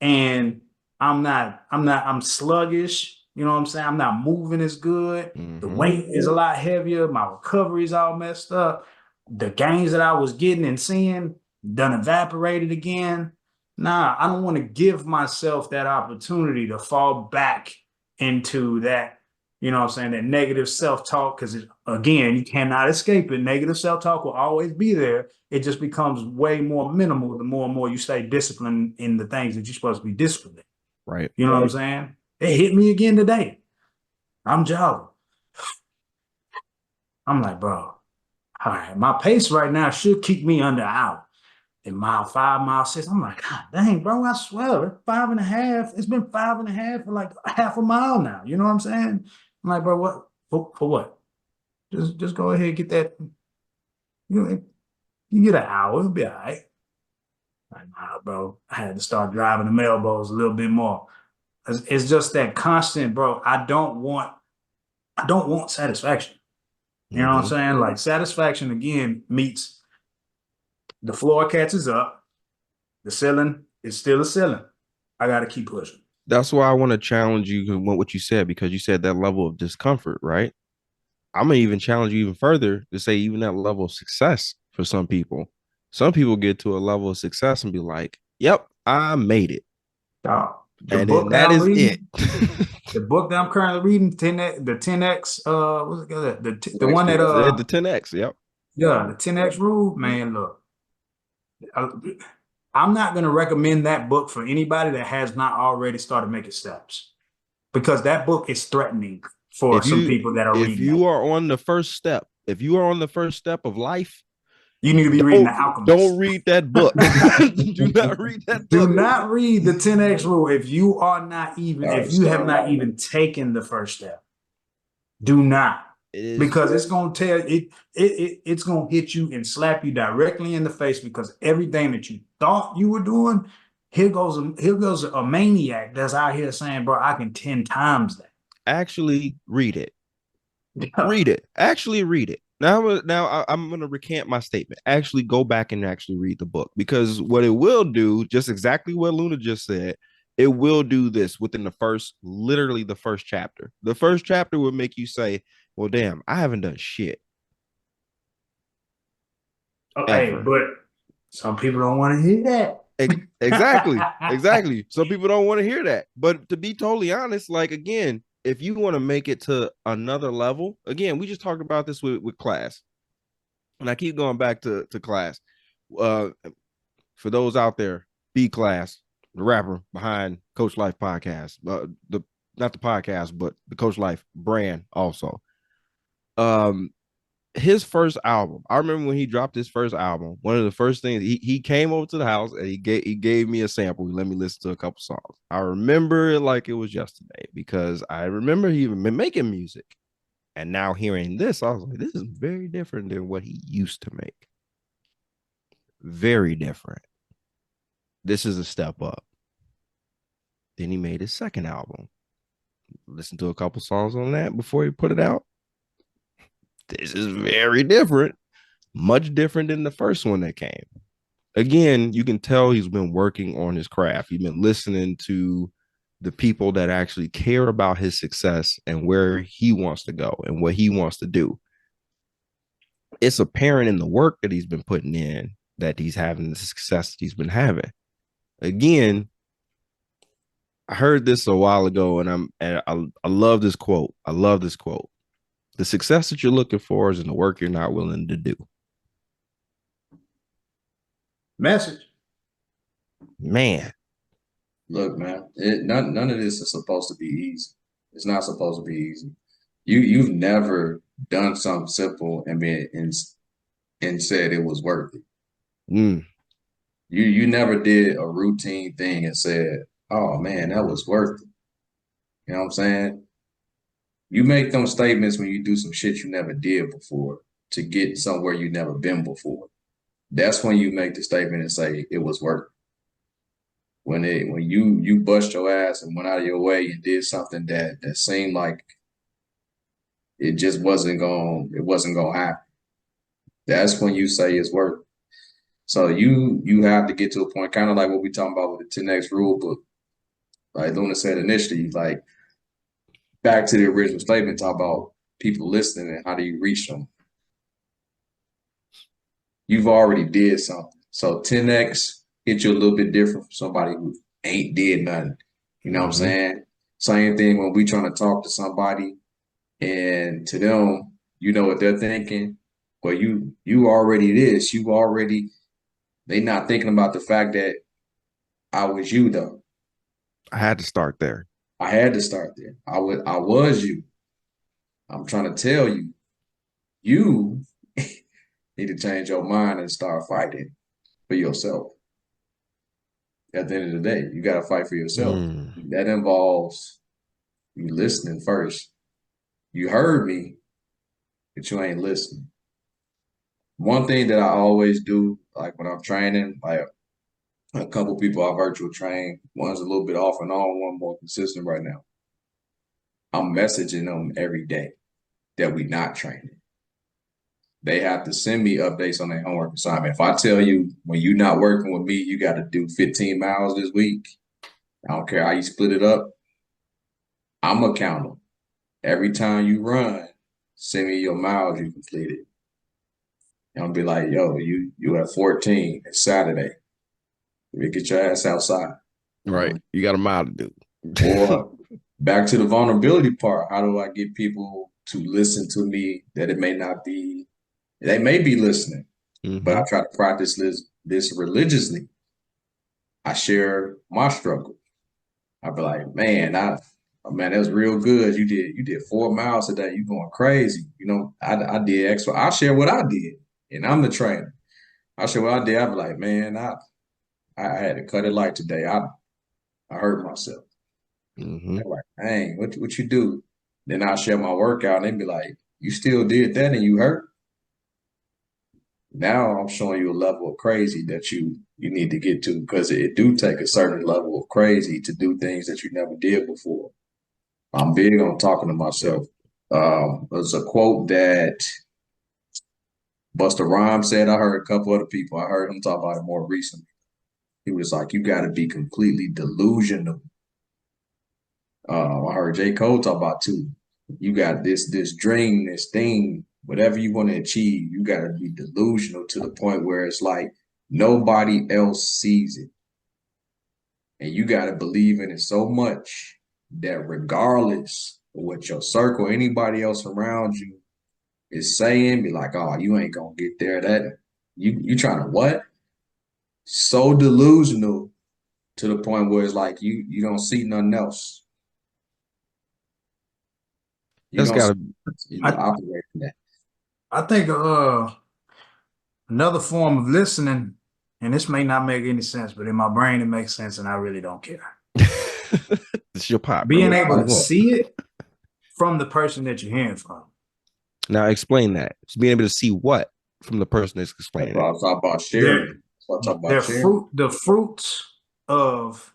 and I'm sluggish. You know what I'm saying? I'm not moving as good. The weight is a lot heavier. My recovery's all messed up. The gains that I was getting and seeing done evaporated again. Nah, I don't want to give myself that opportunity to fall back into that, you know what I'm saying, that negative self-talk, because again, you cannot escape it. Negative self-talk will always be there. It just becomes way more minimal the more and more you stay disciplined in the things that you're supposed to be disciplined in. Right. You know what I'm saying? It hit me again today. I'm jogging. I'm like, bro, all right, my pace right now should keep me under an hour. In mile 5, mile 6, I'm like, God dang, bro, I swear, 5.5. It's been 5.5 for like half a mile now. You know what I'm saying? I'm like, bro, what? For what? Just go ahead and get that. You get an hour, it'll be all right. Like, nah, bro, I had to start driving the elbows a little bit more. It's just that constant, bro. I don't want satisfaction. You know what I'm saying? Like satisfaction again meets the floor catches up, the ceiling is still a ceiling. I got to keep pushing. That's why I want to challenge you with what you said, because you said that level of discomfort, right? I'm gonna even challenge you even further to say even that level of success for some people. Some people get to a level of success and be like, "Yep, I made it," The and book then that that I'm is it. reading, the book that I'm currently reading, the 10x, what's it called? The one that The 10x. Yep. yeah, the 10x rule, man. Look, I, I'm not gonna recommend that book for anybody that has not already started making steps, because that book is threatening for If some you people that are if reading that. you are on the first step, if you are on the first step of life, You need to be reading The don't Alchemist. read that book. Do not read that Do book. not read the 10x rule if you are not even, if you have not even taken the first step. Do not. It is Because it's gonna tell it's gonna hit you and slap you directly in the face, because everything that you thought you were doing, here goes a maniac that's out here saying, bro, I can 10 times that. actually read it. Yeah. Read it. Actually read it. Now I'm going to recant my statement. Actually go back and actually read the book, because what it will do, just exactly what Luna just said, it will do this within literally the first chapter. The first chapter will make you say, well, damn, I haven't done shit Okay, ever. but some people don't want to hear Exactly. that. Exactly. Some people don't want to hear that. But to be totally honest, like again, if you want to make it to another level, again, we just talked about this with class, and I keep going back to class. Uh, for those out there, B Class, the rapper behind Coach Life podcast, the not the podcast, but the Coach Life brand also. Um, his first album, I remember when he dropped his first album. One of the first things he came over to the house and he gave me a sample. He let me listen to a couple songs. I remember it like it was yesterday because I remember he even been making music, and now hearing this, I was like, this is very different than what he used to make. Very different. This is a step up. Then he made his second album. Listened to a couple songs on that before he put it out. This is very different, much different than the first one that came. Again, you can tell he's been working on his craft. He's been listening to the people that actually care about his success and where he wants to go and what he wants to do. It's apparent in the work that he's been putting in that he's having the success that he's been having. Again, I heard this a while ago, and I love this quote. I love this quote. The success that you're looking for is in the work you're not willing to do. Message. Man. Look, man, none of this is supposed to be easy. It's not supposed to be easy. You've never done something simple and said it was worth it. Mm. You never did a routine thing and said, "Oh man, that was worth it." You know what I'm saying? You make them statements when you do some shit you never did before to get somewhere you never been before. That's when you make the statement and say it was worth it. When you bust your ass and went out of your way and did something that seemed like it just wasn't gonna happen. That's when you say it's worth it. So you have to get to a point, kind of like what we talking about with the 10X rule book. Like Luna said initially, like back to the original statement, talk about people listening and how do you reach them. You've already did something. So 10X hit you a little bit different from somebody who ain't did nothing. You know what I'm saying? Same thing when we trying to talk to somebody and to them, you know what they're thinking. Well, you already this. They not thinking about the fact that I was you though. I had to start there. I had to start there. I was you. I'm trying to tell you, you need to change your mind and start fighting for yourself. At the end of the day, you got to fight for yourself. That involves you listening first. You heard me, but you ain't listening. One thing that I always do, like when I'm training, like a couple people I virtual train, one's a little bit off and on, one more consistent right now. I'm messaging them every day that we not training. They have to send me updates on their homework assignment. If I tell you when you're not working with me, you got to do 15 miles this week, I don't care how you split it up, I'm accountable. Every time you run, send me your miles you completed. And I'll be like, yo, you at 14, it's Saturday. You get your ass outside. Right. You got a mile to do. Or back to the vulnerability part. How do I get people to listen to me that it may not be, they may be listening, but I try to practice this religiously. I share my struggle. I'll be like, man, that was real good. You did 4 miles today. You going crazy. You know, I did extra. I share what I did, and I'm the trainer. I share what I did. I'll be like, man, I had to cut it light today. I hurt myself. They're like, dang, what you do? Then I'll share my workout, and they'd be like, you still did that and you hurt? Now I'm showing you a level of crazy that you need to get to, because it do take a certain level of crazy to do things that you never did before. I'm big on talking to myself. There's a quote that Busta Rhymes said. I heard a couple other people. I heard him talk about it more recently. He was like, you got to be completely delusional. I heard J. Cole talk about too. You got this dream, this thing, whatever you want to achieve, you got to be delusional to the point where it's like nobody else sees it. And you got to believe in it so much that regardless what your circle, anybody else around you is saying, be like, oh, you ain't gonna get there. That you trying to what? So delusional to the point where it's like you don't see nothing else. You That's don't see gotta you I, operate in that. I think another form of listening, and this may not make any sense, but in my brain it makes sense, and I really don't care. it's your pot, Being bro. able Go to on. see it from the person that you're hearing from. Now explain that. Just being able to see what from the person that's That's explaining what it. I was talking about sharing. Their That's what I'm talking about sharing. the fruits of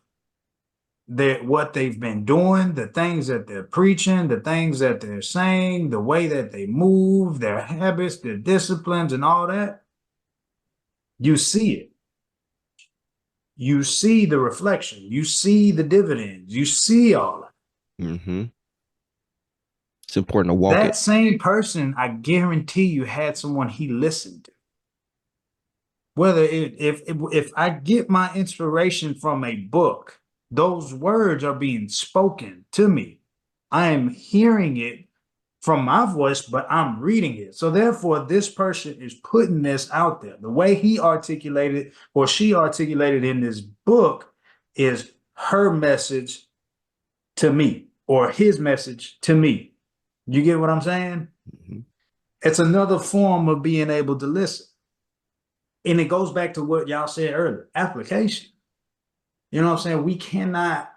what they've been doing, the things that they're preaching, the things that they're saying, the way that they move, their habits, their disciplines, and all that. You see it. You see the reflection. You see the dividends. You see all that. Mm-hmm. It's important to walk That it. same person, I guarantee you, had someone he listened to. Whether if I get my inspiration from a book, those words are being spoken to me. I am hearing it from my voice, but I'm reading it. So therefore, this person is putting this out there. The way he articulated or she articulated in this book is her message to me or his message to me. You get what I'm saying? Mm-hmm. It's another form of being able to listen. And it goes back to what y'all said earlier, application. You know what I'm saying? We cannot,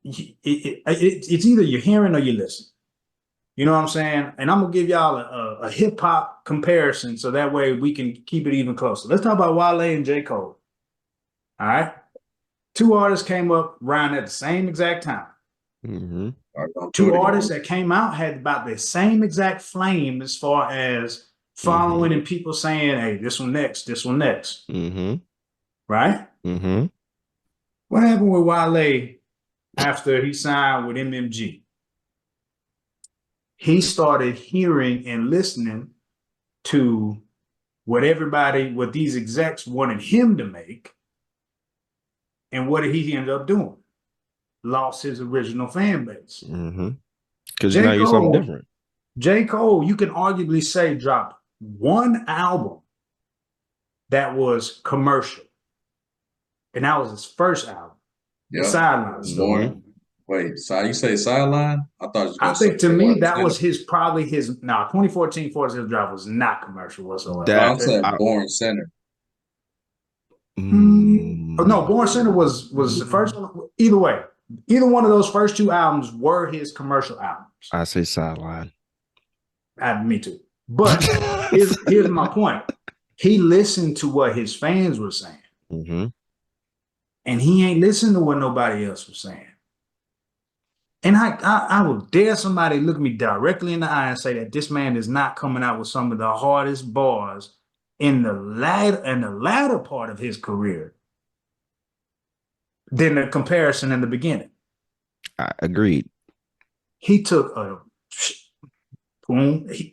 it's either you're hearing or you listen. You know what I'm saying? And I'm going to give y'all a hip hop comparison so that way we can keep it even closer. Let's talk about Wale and J. Cole. All right. Two artists came up around at the same exact time. Mm-hmm. Two artists that came out had about the same exact flame as far as following and people saying, hey, this one next, this one next. Mm-hmm. Right? Mm-hmm. What happened with Wale after he signed with MMG? He started hearing and listening to what these execs wanted him to make. And what did he end up doing? Lost his original fan base. Mm-hmm. Because now you're something different. J. Cole, you can arguably say, dropped one album that was commercial. And that was his first album. Yeah. Sideline Story. Mm-hmm. Wait, so you say sideline? I thought you was I gonna say think to me that Center. was probably his 2014 Forest Hills Drive was not commercial whatsoever. No, I'm saying Born Center. Oh, no, Born Center was the first one. Either way, either one of those first two albums were his commercial albums. I say sideline. Me too. But here's my point. He listened to what his fans were saying. Mm-hmm. And he ain't listened to what nobody else was saying. And I will dare somebody look me directly in the eye and say that this man is not coming out with some of the hardest bars in the latter part of his career than the comparison in the beginning. I agreed. He took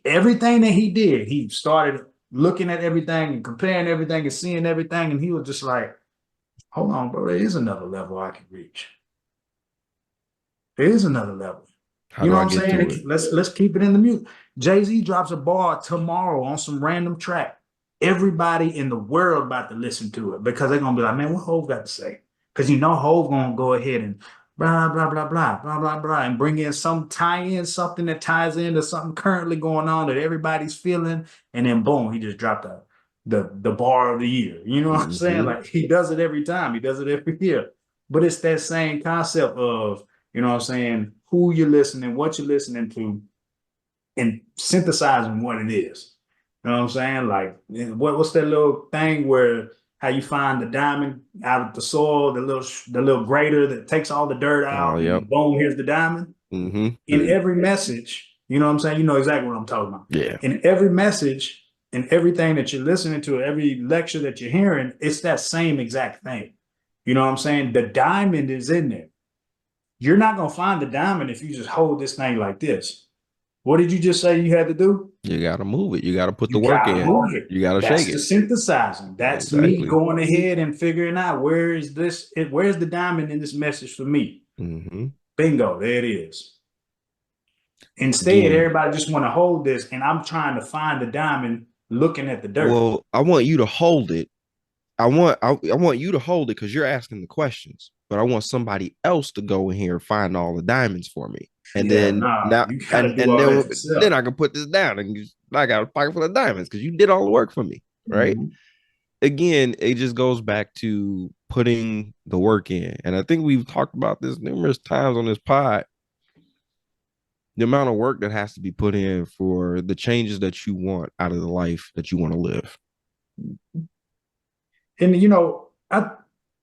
everything that he did. He started looking at everything and comparing everything and seeing everything, and he was just like, hold on, bro, there is another level I can reach. There is another level. How do I get to it? Let's keep it in the music. Jay-Z drops a bar tomorrow on some random track. Everybody in the world about to listen to it because they're gonna be like, man, what Hov got to say? Because you know Hov gonna go ahead and blah blah blah blah blah blah blah and bring in something that ties into something currently going on that everybody's feeling, and then boom, he just dropped the bar of the year. You know what I'm saying? Like he does it every time. He does it every year. But it's that same concept of, you know what I'm saying, who you're listening, what you're listening to, and synthesizing what it is. You know what I'm saying? Like, what's that little thing where how you find the diamond out of the soil, the little grater that takes all the dirt out, and boom, here's the diamond. Mm-hmm. In every message, you know what I'm saying? You know exactly what I'm talking about. Yeah. In every message, in everything that you're listening to, every lecture that you're hearing, it's that same exact thing. You know what I'm saying? The diamond is in there. You're not going to find the diamond if you just hold this thing like this. What did you just say you had to do? You got to move it. You got to put the work in. You got to shake it. That's the synthesizing. That's me going ahead and figuring out where's the diamond in this message for me. Mm-hmm. Bingo, there it is. Instead, Again, everybody just want to hold this, and I'm trying to find the diamond looking at the dirt. well, I want you to hold it. I want you to hold it because you're asking the questions, but I want somebody else to go in here and find all the diamonds for me. And Yeah, then nah, now you gotta do and all that then yourself. I can put this down and I got a pocket full of diamonds because you did all the work for me, right? Mhm. Again, it just goes back to putting the work in. And I think we've talked about this numerous times on this pod. The amount of work that has to be put in for the changes that you want out of the life that you want to live. And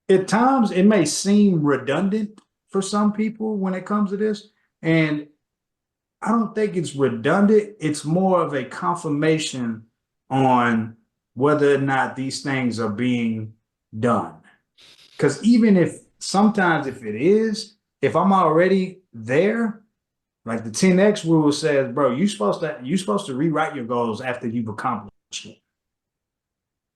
at times it may seem redundant for some people when it comes to this, and I don't think it's redundant. It's more of a confirmation on whether or not these things are being done. Because even if sometimes if it is, if I'm already there, like the 10X rule says, bro, you supposed to rewrite your goals after you've accomplished it.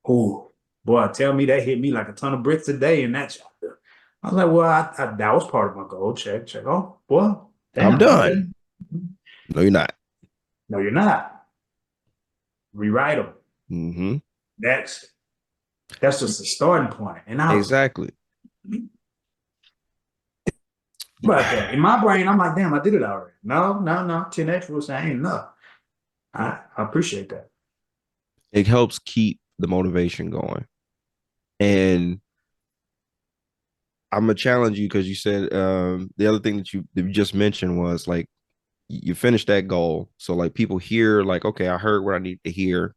Oh, boy, tell me that hit me like a ton of bricks a day in that chapter. I was like, well, that was part of my goal. Check, check. Oh, well, I'm damn. Okay. done. No, you're not. No, you're not. Rewrite them. Mm-hmm. That's that's just a starting point. And I was Exactly. about that. In my brain, I'm like, damn, I did it already. No, no, no. 10X was saying ain't enough. I appreciate that. It helps keep the motivation going. And I'm gonna challenge you because you said the other thing that you just mentioned was like you finished that goal. So like people hear like, okay, I heard what I need to hear.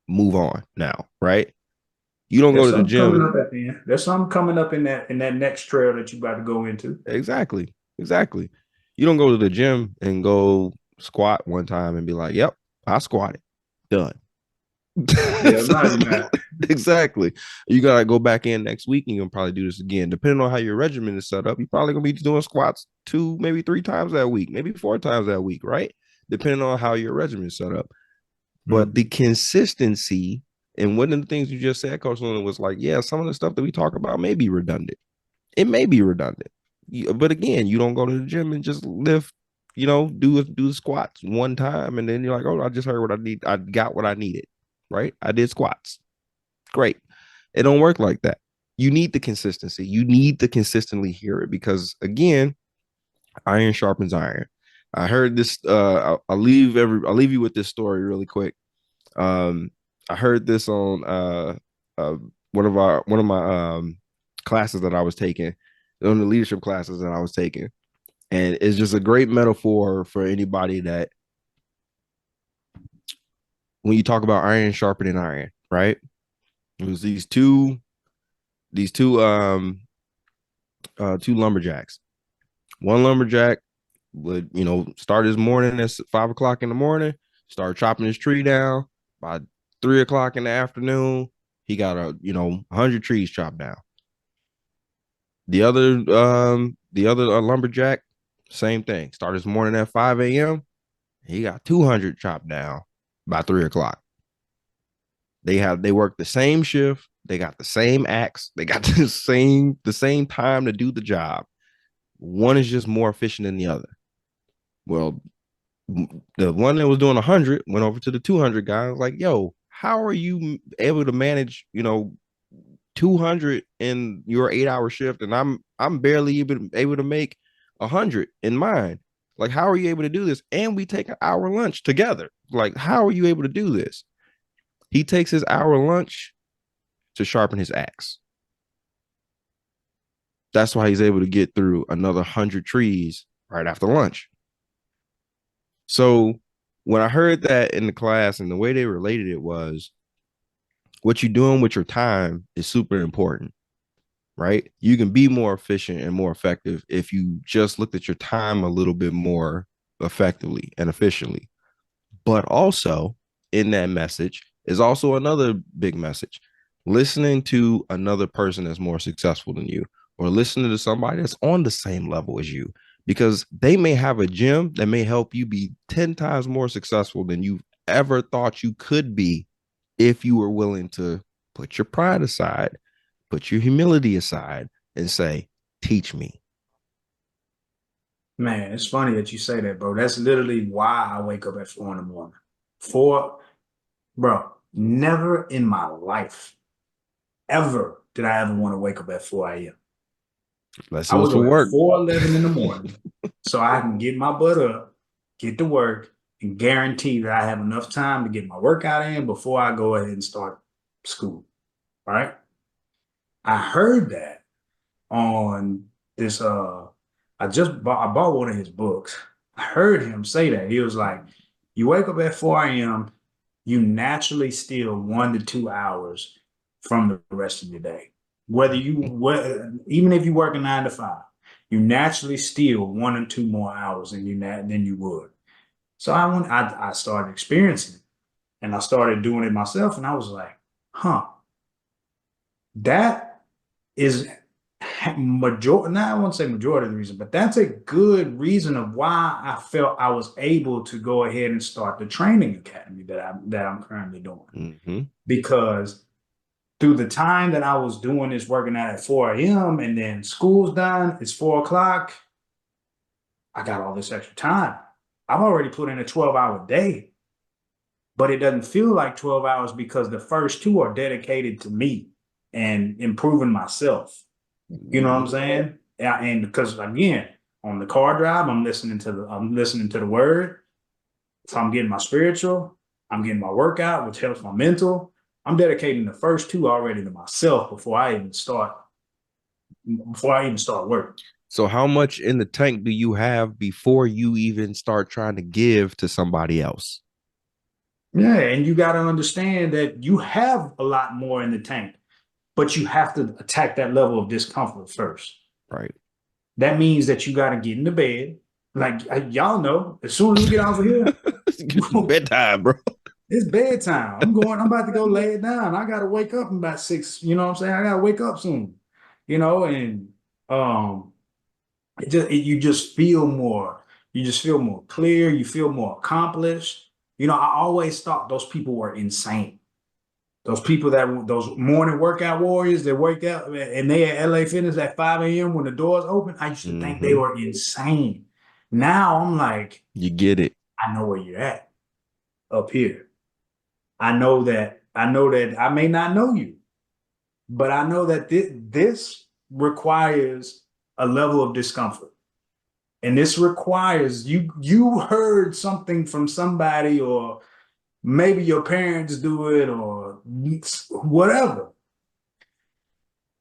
Move on now, right? You don't go There's to the something coming gym. up at the end. There's something coming up in that next trail that you about to go into. Exactly. Exactly. You don't go to the gym and go squat one time and be like, yep, I squatted. Done. Yeah, no, you're not. Exactly. You gotta go back in next week and you'll probably do this again. Depending on how your regimen is set up, you're probably gonna be doing squats 2, maybe 3 times that week, maybe 4 times that week, right? Depending on how your regimen is set up. But the Mhm. consistency and one of the things you just said, Coach Luna, was like, yeah, some of the stuff that we talk about may be redundant. It may be redundant. But again, you don't go to the gym and just lift, do the squats one time and then you're like, oh, I just heard what I need. I got what I needed, right? I did squats. Great. It don't work like that. You need the consistency. You need to consistently hear it because again, iron sharpens iron. I heard this. I'll leave you with this story really quick. Um, I heard this on uh one of my classes that I was taking, on the leadership classes that I was taking, and it's just a great metaphor for anybody that when you talk about iron sharpening iron, right? It was these two lumberjacks. One lumberjack would start his morning at 5 o'clock in the morning, start chopping his tree down. By 3 o'clock in the afternoon, he got 100 trees chopped down. The other lumberjack, same thing. Start his morning at 5 a.m. He got 200 chopped down by 3 o'clock. They work the same shift. They got the same axe. They got the same time to do the job. One is just more efficient than the other. Well, the one that was doing 100 went over to the 200 guy. I was like, yo, how are you able to manage 200 in your 8 hour shift and I'm barely even able to make 100 in mine? Like, how are you able to do this? And we take an hour lunch together. Like, how are you able to do this? He takes his hour lunch to sharpen his axe. That's why he's able to get through another 100 trees right after lunch. So when I heard that in the class and the way they related it was what you're doing with your time is super important, right? You can be more efficient and more effective if you just looked at your time a little bit more effectively and efficiently. But also in that message is also another big message. Listening to another person that's more successful than you, or listening to somebody that's on the same level as you, because they may have a gym that may help you be 10 times more successful than you ever thought you could be if you were willing to put your pride aside, put your humility aside, and say, teach me. Man, it's funny that you say that, bro. That's literally why I wake up at 4 in the morning. Four, bro, never in my life, ever did I ever want to wake up at 4 a.m. Let's I go would to go at work. 4:11 in the morning so I can get my butt up, get to work, and guarantee that I have enough time to get my workout in before I go ahead and start school. Right? I heard that on this I bought one of his books. I heard him say that. He was like, you wake up at 4 a.m., you naturally steal 1 to 2 hours from the rest of your day. Even if you work a 9 to 5, you naturally steal 1 or 2 more hours than you would. So I started experiencing it, and I started doing it myself, and I was like, huh, that is majority. Now I won't say majority of the reason, but that's a good reason of why I felt I was able to go ahead and start the training academy that I'm currently doing. Mm-hmm. Because through the time that I was doing this, working out at 4 a.m. and then school's done, it's 4 o'clock. I got all this extra time. I've already put in a 12-hour day, but it doesn't feel like 12 hours because the first two are dedicated to me and improving myself. You know what I'm saying? Yeah, and because again, on the car drive, I'm listening to the word. So I'm getting my spiritual, I'm getting my workout, which helps my mental. I'm dedicating the first two already to myself before I even start work. So how much in the tank do you have before you even start trying to give to somebody else? Yeah, and you got to understand that you have a lot more in the tank, but you have to attack that level of discomfort first. Right. That means that you got to get into bed. Like y'all know, as soon as we get off of here, Bedtime, bro. it's bedtime. I'm about to go lay it down. I gotta wake up in about 6. You know what I'm saying? I gotta wake up soon. And um you just feel more clear, you feel more accomplished. I always thought those people were insane. Those morning workout warriors that wake up and they at LA Fitness at 5 a.m. when the doors open. I used to think they Mm-hmm. were insane. Now I'm like, You get it. I know where you're at up here. I know that I may not know you, but I know that this requires a level of discomfort. And this requires you heard something from somebody, or maybe your parents do it, or whatever.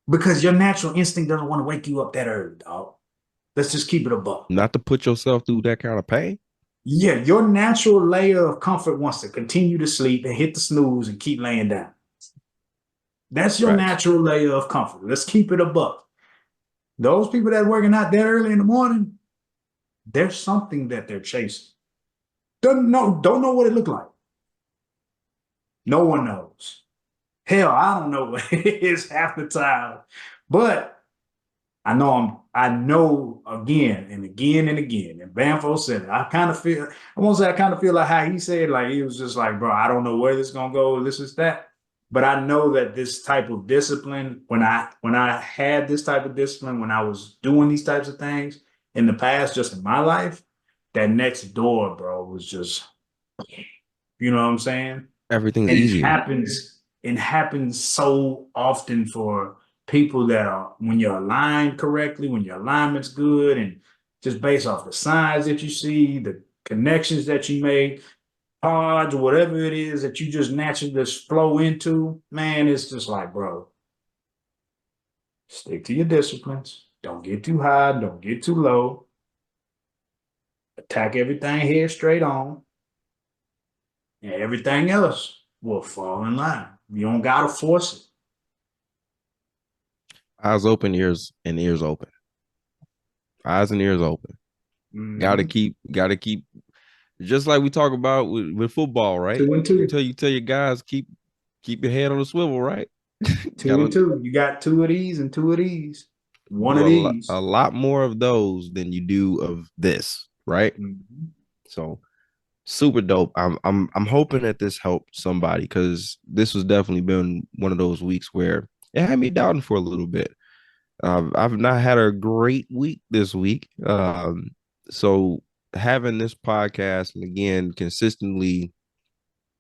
Because your natural instinct doesn't want to wake you up that early, dog. Let's just keep it a buck. Not to put yourself through that kind of pain. Yeah, your natural layer of comfort wants to continue to sleep and hit the snooze and keep laying down. That's your Facts. natural layer of comfort. Let's keep it a buck. Those people that are working out that early in the morning, there's something that they're chasing. Don't know what it looked like. No one knows. Hell, I don't know what it is half the time. But I know again and again and again. And Banfo said it. I won't say I kind of feel like how he said, like he was just like, bro, I don't know where this is gonna go, this is that. But I know that this type of discipline, when I had this type of discipline, when I was doing these types of things in the past, just in my life, that next door, bro, was just, you know what I'm saying? Everything's And easier. it happens so often for people that are, when you're aligned correctly, when your alignment's good, and just based off the signs that you see, the connections that you make, pods, whatever it is that you just naturally just flow into, man, it's just like, bro, stick to your disciplines. Don't get too high, don't get too low. Attack everything head straight on, and everything else will fall in line. You don't gotta force it. Eyes open, ears open. Eyes and ears open. Mm-hmm. Gotta keep just like we talk about with football, right? 2 and 2. You tell your guys keep your head on the swivel, right? Two and Gotta two. You got two of these and two of these. One do of a these. lot more of those than you do of this, right? Mhm. So super dope. I'm hoping that this helped somebody because this was definitely been one of those weeks where it had me doubting for a little bit. I've not had a great week this week. So having this podcast and again consistently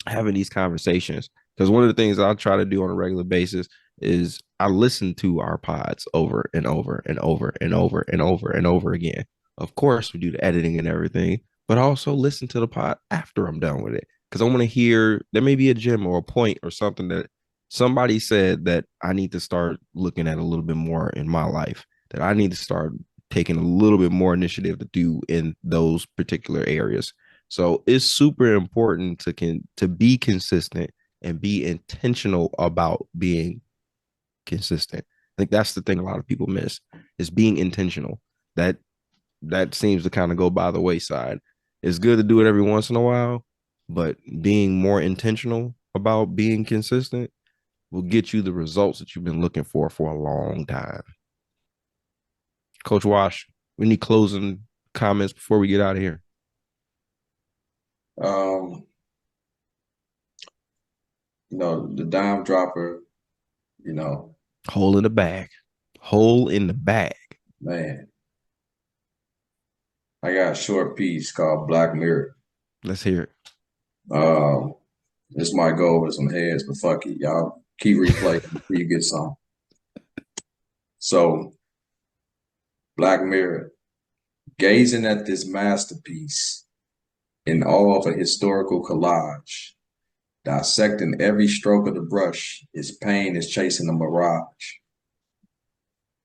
having these conversations, because one of the things I try to do on a regular basis is I listen to our pods over and over and over and over and over and over again. Of course, we do the editing and everything, but I also listen to the pod after I'm done with it because I want to hear there may be a gem or a point or something that somebody said that I need to start looking at a little bit more in my life, that I need to start taking a little bit more initiative to do in those particular areas. So it's super important to be consistent and be intentional about being consistent. I think that's the thing a lot of people miss is being intentional. That that seems to kind of go by the wayside. It's good to do it every once in a while, but being more intentional about being consistent will get you the results that you've been looking for a long time. Coach Wash, we need closing comments before we get out of here. Um, the dime dropper, Hole in the bag. Hole in the bag. man, I got a short piece called Black Mirror. Let's hear it. This might go over some heads, but fuck it. Y'all keep replaying until you get some. So, Black Mirror, gazing at this masterpiece in awe of a historical collage, dissecting every stroke of the brush, its pain is chasing a mirage.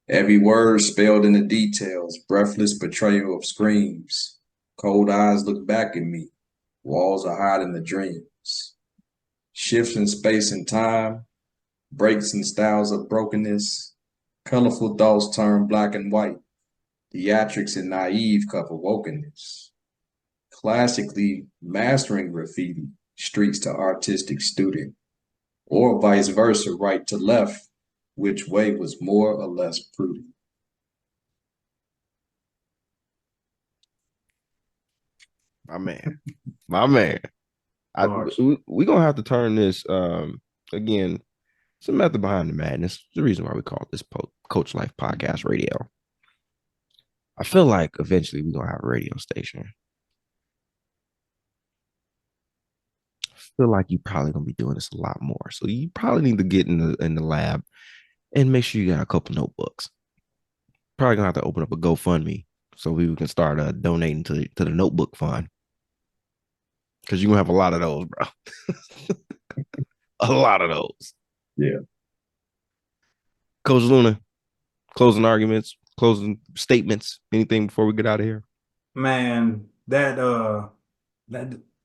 Every word spelled in the details, breathless betrayal of screams. Cold eyes look back at me, walls are hiding the dreams. Shifts in space and time, breaks in styles of brokenness, colorful thoughts turn black and white, theatrics and naive cover wokenness. Classically mastering graffiti, streets to artistic student, or vice versa, right to left, which way was more or less prudent. My man. My man. We're gonna have to turn this again. It's a method behind the madness. It's the reason why we call this Coach Life Podcast Radio. I feel like eventually we're gonna have a radio station. I feel like you probably gonna be doing this a lot more. So you probably need to get in the lab and make sure you got a couple notebooks. Probably gonna have to open up a GoFundMe so we can start donating to the notebook fund. Because you're gonna have a lot of those, bro. A lot of those. Yeah. Coach Luna, closing arguments, closing statements, anything before we get out of here? Man, that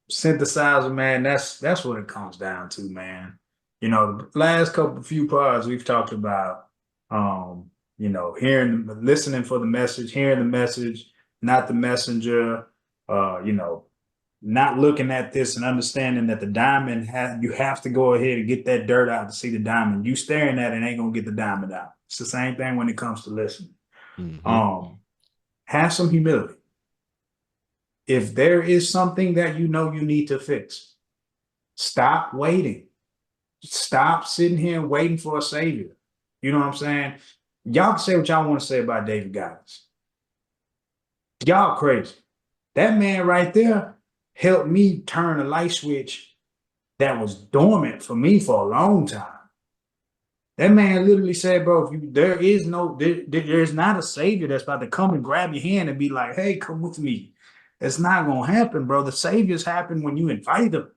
synthesizer, man, that's what it comes down to, man. The last few parts we've talked about, listening for the message, hearing the message, not the messenger, not looking at this and understanding that the diamond you have to go ahead and get that dirt out to see the diamond. You staring at it ain't gonna get the diamond out. It's the same thing when it comes to listening. Mm-hmm. Have some humility. If there is something that you need to fix, stop waiting. Stop sitting here and waiting for a savior. You know what I'm saying? Y'all can say what y'all want to say about David Goggins. Y'all crazy. That man right there helped me turn a light switch that was dormant for me for a long time. That man literally said, bro, there's not a savior that's about to come and grab your hand and be like, hey, come with me. It's not gonna happen, bro. The saviors happen when you invite them.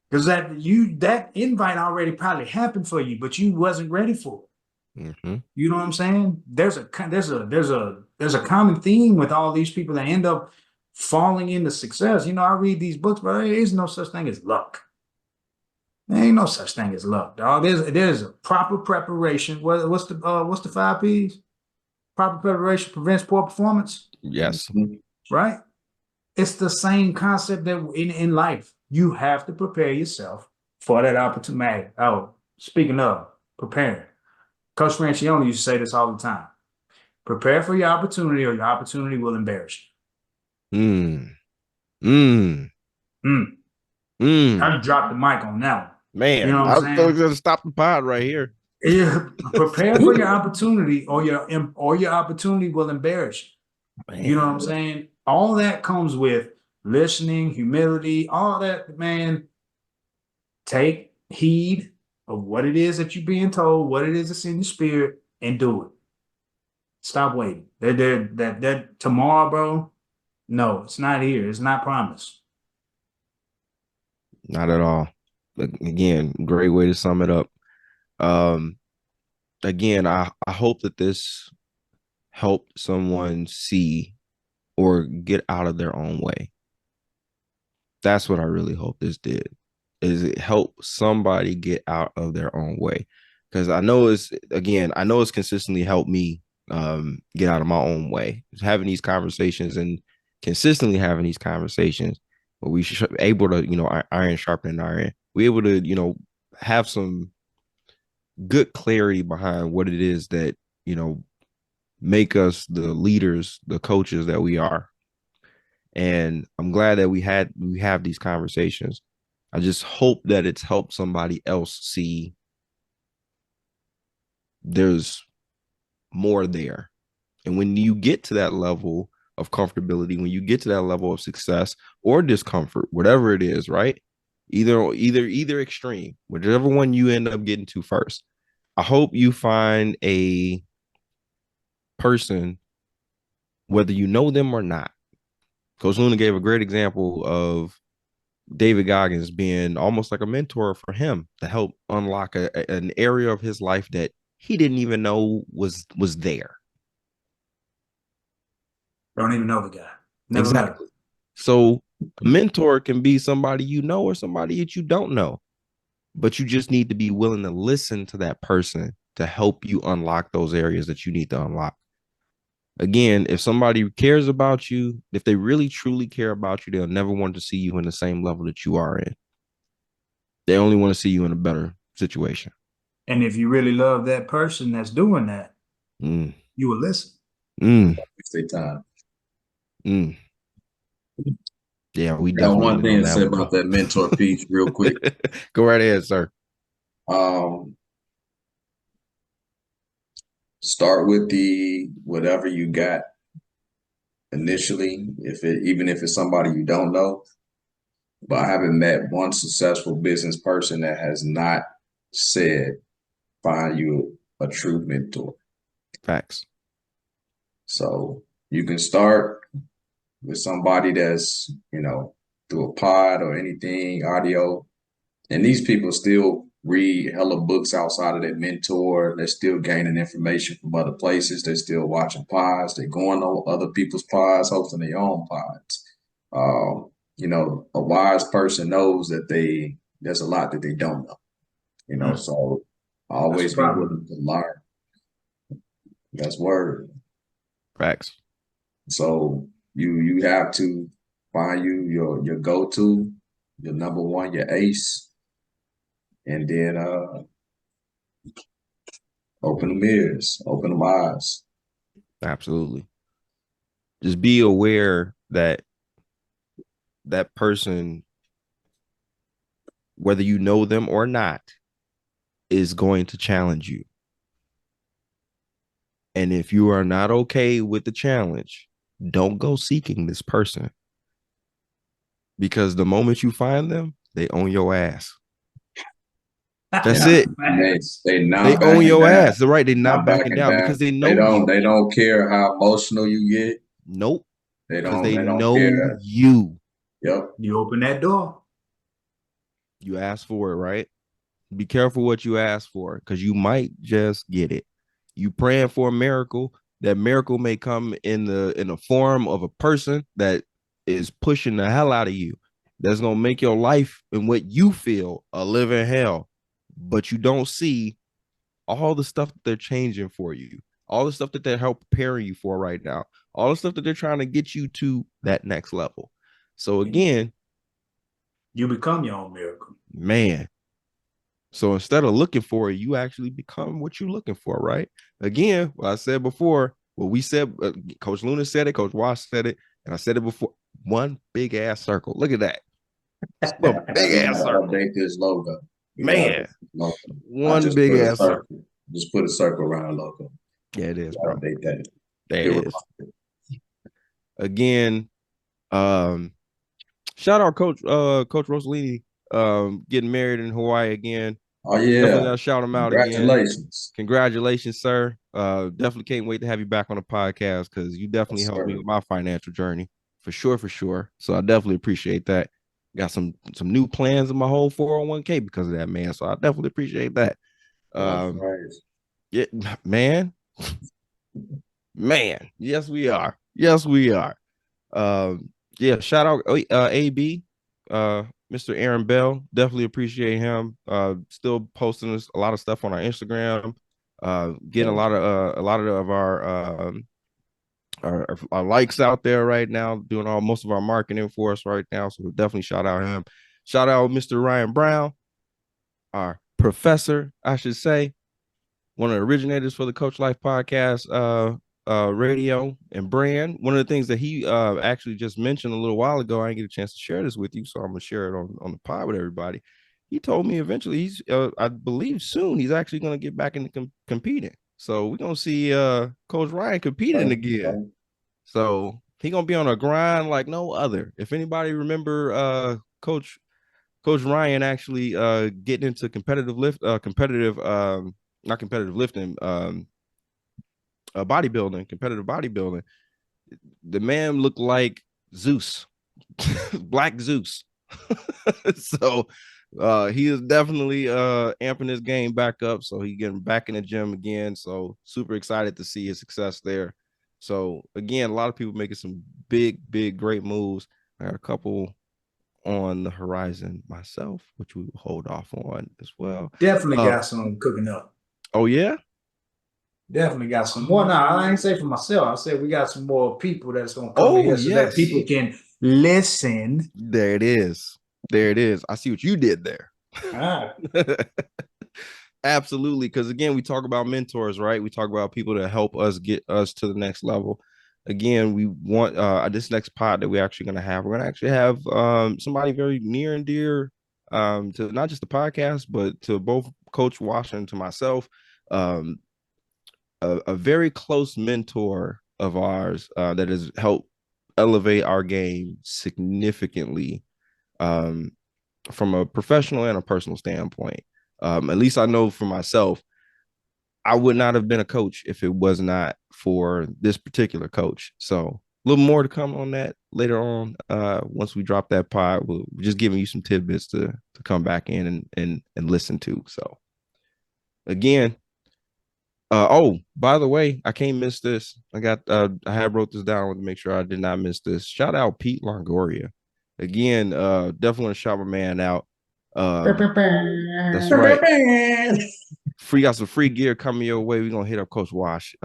Because that invite already probably happened for you, but you wasn't ready for it. Mm-hmm. You know what I'm saying? There's a common theme with all these people that end up falling into success. I read these books, but there is no such thing as luck. There ain't no such thing as luck, dog. There's a proper preparation. What's the 5 P's? Proper preparation prevents poor performance. Yes. Right? It's the same concept that in life. You have to prepare yourself for that opportunity. Oh, speaking of preparing, Coach Francione used to say this all the time. Prepare for your opportunity or your opportunity will embarrass you. I dropped the mic on that one. Man, you know what I'm saying? going to stop the pod right here. Yeah, prepare for your opportunity or your opportunity will embarrass you. Man. You know what I'm saying? All that comes with listening, humility, all that, man. Take heed of what it is that you're being told, what it is that's in your spirit, and do it. Stop waiting. That tomorrow, bro. No, it's not here. It's not promised. Not at all. Again, great way to sum it up. Um, again, I hope that this helped someone see or get out of their own way. That's what I really hope this did. Is it help somebody get out of their own way? Because I know it's consistently helped me get out of my own way. Having these conversations and consistently having these conversations where we should able to, iron sharpening iron. We able to, have some good clarity behind what it is that, make us the leaders, the coaches that we are. And I'm glad that we have these conversations. I just hope that it's helped somebody else see there's more there. And when you get to that level of comfortability, when you get to that level of success or discomfort, whatever it is, right? Either extreme, whichever one you end up getting to first. I hope you find a person, whether you know them or not. Coach Luna gave a great example of David Goggins being almost like a mentor for him to help unlock an area of his life that he didn't even know was there. Don't even know the guy. Never met him. Exactly. So a mentor can be somebody you know or somebody that you don't know, but you just need to be willing to listen to that person to help you unlock those areas that you need to unlock. Again, if somebody cares about you, if they really truly care about you, they'll never want to see you in the same level that you are in. They only want to see you in a better situation. And if you really love that person that's doing that, Mm. you will listen. Take time. Yeah, we Got definitely one went thing on to that say one. about that mentor piece real quick. Go right ahead, sir. Start with the whatever you got initially, even if it's somebody you don't know. But I haven't met one successful business person that has not said, find you a true mentor. Facts. So you can start with somebody that's, through a pod or anything, audio. And these people still read hella books outside of their mentor. They're still gaining information from other places. They're still watching pods. They're going on other people's pods, hosting their own pods. A wise person knows that there's a lot that they don't know. So always be willing to learn. That's word. Facts. So you have to find your go-to, your number one, your ace, and then open the ears, open the eyes. Absolutely. Just be aware that that person, whether you know them or not, is going to challenge you. And if you are not okay with the challenge, don't go seeking this person. Because the moment you find them, they own your ass. That's it. They own your down. ass. They're right. They're not backing down because they know you. They don't care how emotional you get. Nope. They Because don't know care. you. Yep. You open that door. You ask for it, right? Be careful what you ask for because you might just get it. You praying for a miracle. That miracle may come in the form of a person that is pushing the hell out of you. That's gonna make your life and what you feel a living hell. But you don't see all the stuff that they're changing for you, all the stuff that they're help preparing you for right now, all the stuff that they're trying to get you to that next level. So again, you become your own miracle, man. So instead of looking for it, you actually become what you're looking for, right? Again, what I said before, what we said, Coach Luna said it, Coach Wash said it, and I said it before. One big ass circle. Look at that. One big ass circle. Update this logo. Man. One big ass circle. Just put a circle around the logo. Yeah, it is, bro. Update that. There it is. Again, Shout out Coach Rossellini, getting married in Hawaii again. Oh Definitely yeah. gotta shout him out again. Congratulations. Congratulations, sir. Definitely can't wait to have you back on the podcast because you definitely Yes, helped me sir. with my financial journey for sure, for sure. So I definitely appreciate that. Got some new plans in my whole 401k because of that, man. So I definitely appreciate that. All Um, right. yeah, man, man. Yes, we are. Yes, we are. Yeah, shout out AB, Mr. Aaron Bell. Definitely appreciate him. Still posting us a lot of stuff on our Instagram. Getting a lot of our likes out there right now, doing most of our marketing for us right now. So we'll definitely shout out him. Shout out Mr. Ryan Brown, our professor, I should say, one of the originators for the Coach Life podcast, radio and brand. One of the things that he actually just mentioned a little while ago, I didn't get a chance to share this with you, so I'm gonna share it on the pod with everybody. He told me eventually I believe soon he's actually gonna get back into competing. So we're gonna see Coach Ryan competing Right, again. right. So he gonna be on a grind like no other. If anybody remember Coach Ryan actually getting into competitive not competitive lifting, competitive bodybuilding. The man looked like Zeus, Black Zeus. So he is definitely amping his game back up. So he getting back in the gym again. So super excited to see his success there. So again, a lot of people making some big, great moves. I got a couple on the horizon myself, which we will hold off on as well. Definitely got some cooking up. Oh yeah. Definitely got some more. Now, I ain't say for myself. I said we got some more people that's gonna come in Oh here so that yes. people can listen. There it is. There it is. I see what you did there. All right. Absolutely. Because again, we talk about mentors, right? We talk about people that help us get us to the next level. Again, we want this next pod that we're actually going to have. We're going to actually have somebody very near and dear to not just the podcast, but to both Coach Washington, to myself, um, a very close mentor of ours that has helped elevate our game significantly um, from a professional and a personal standpoint. At least I know for myself, I would not have been a coach if it was not for this particular coach. So a little more to come on that later on. Once we drop that pod, we're just giving you some tidbits to come back in and listen to. So again, oh, by the way, I can't miss this. I had wrote this down to make sure I did not miss this. Shout out Pete Longoria. Again, definitely want to shout my man out. That's right. Free got some free gear coming your way. We're gonna hit up Coach Wash.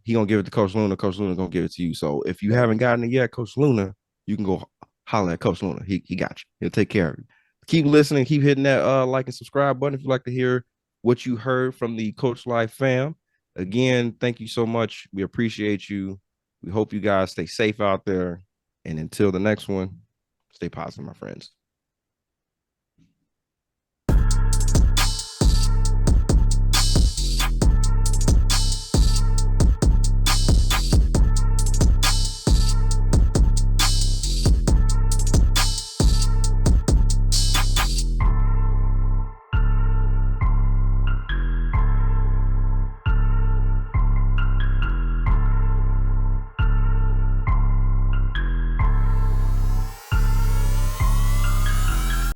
He gonna give it to Coach Luna. Coach Luna gonna give it to you. So if you haven't gotten it yet, Coach Luna, you can go holler at Coach Luna. He got you. He'll take care of you. Keep listening, keep hitting that like and subscribe button if you'd like to hear what you heard from the Coach Life fam. Again, thank you so much. We appreciate you. We hope you guys stay safe out there. And until the next one, stay positive, my friends.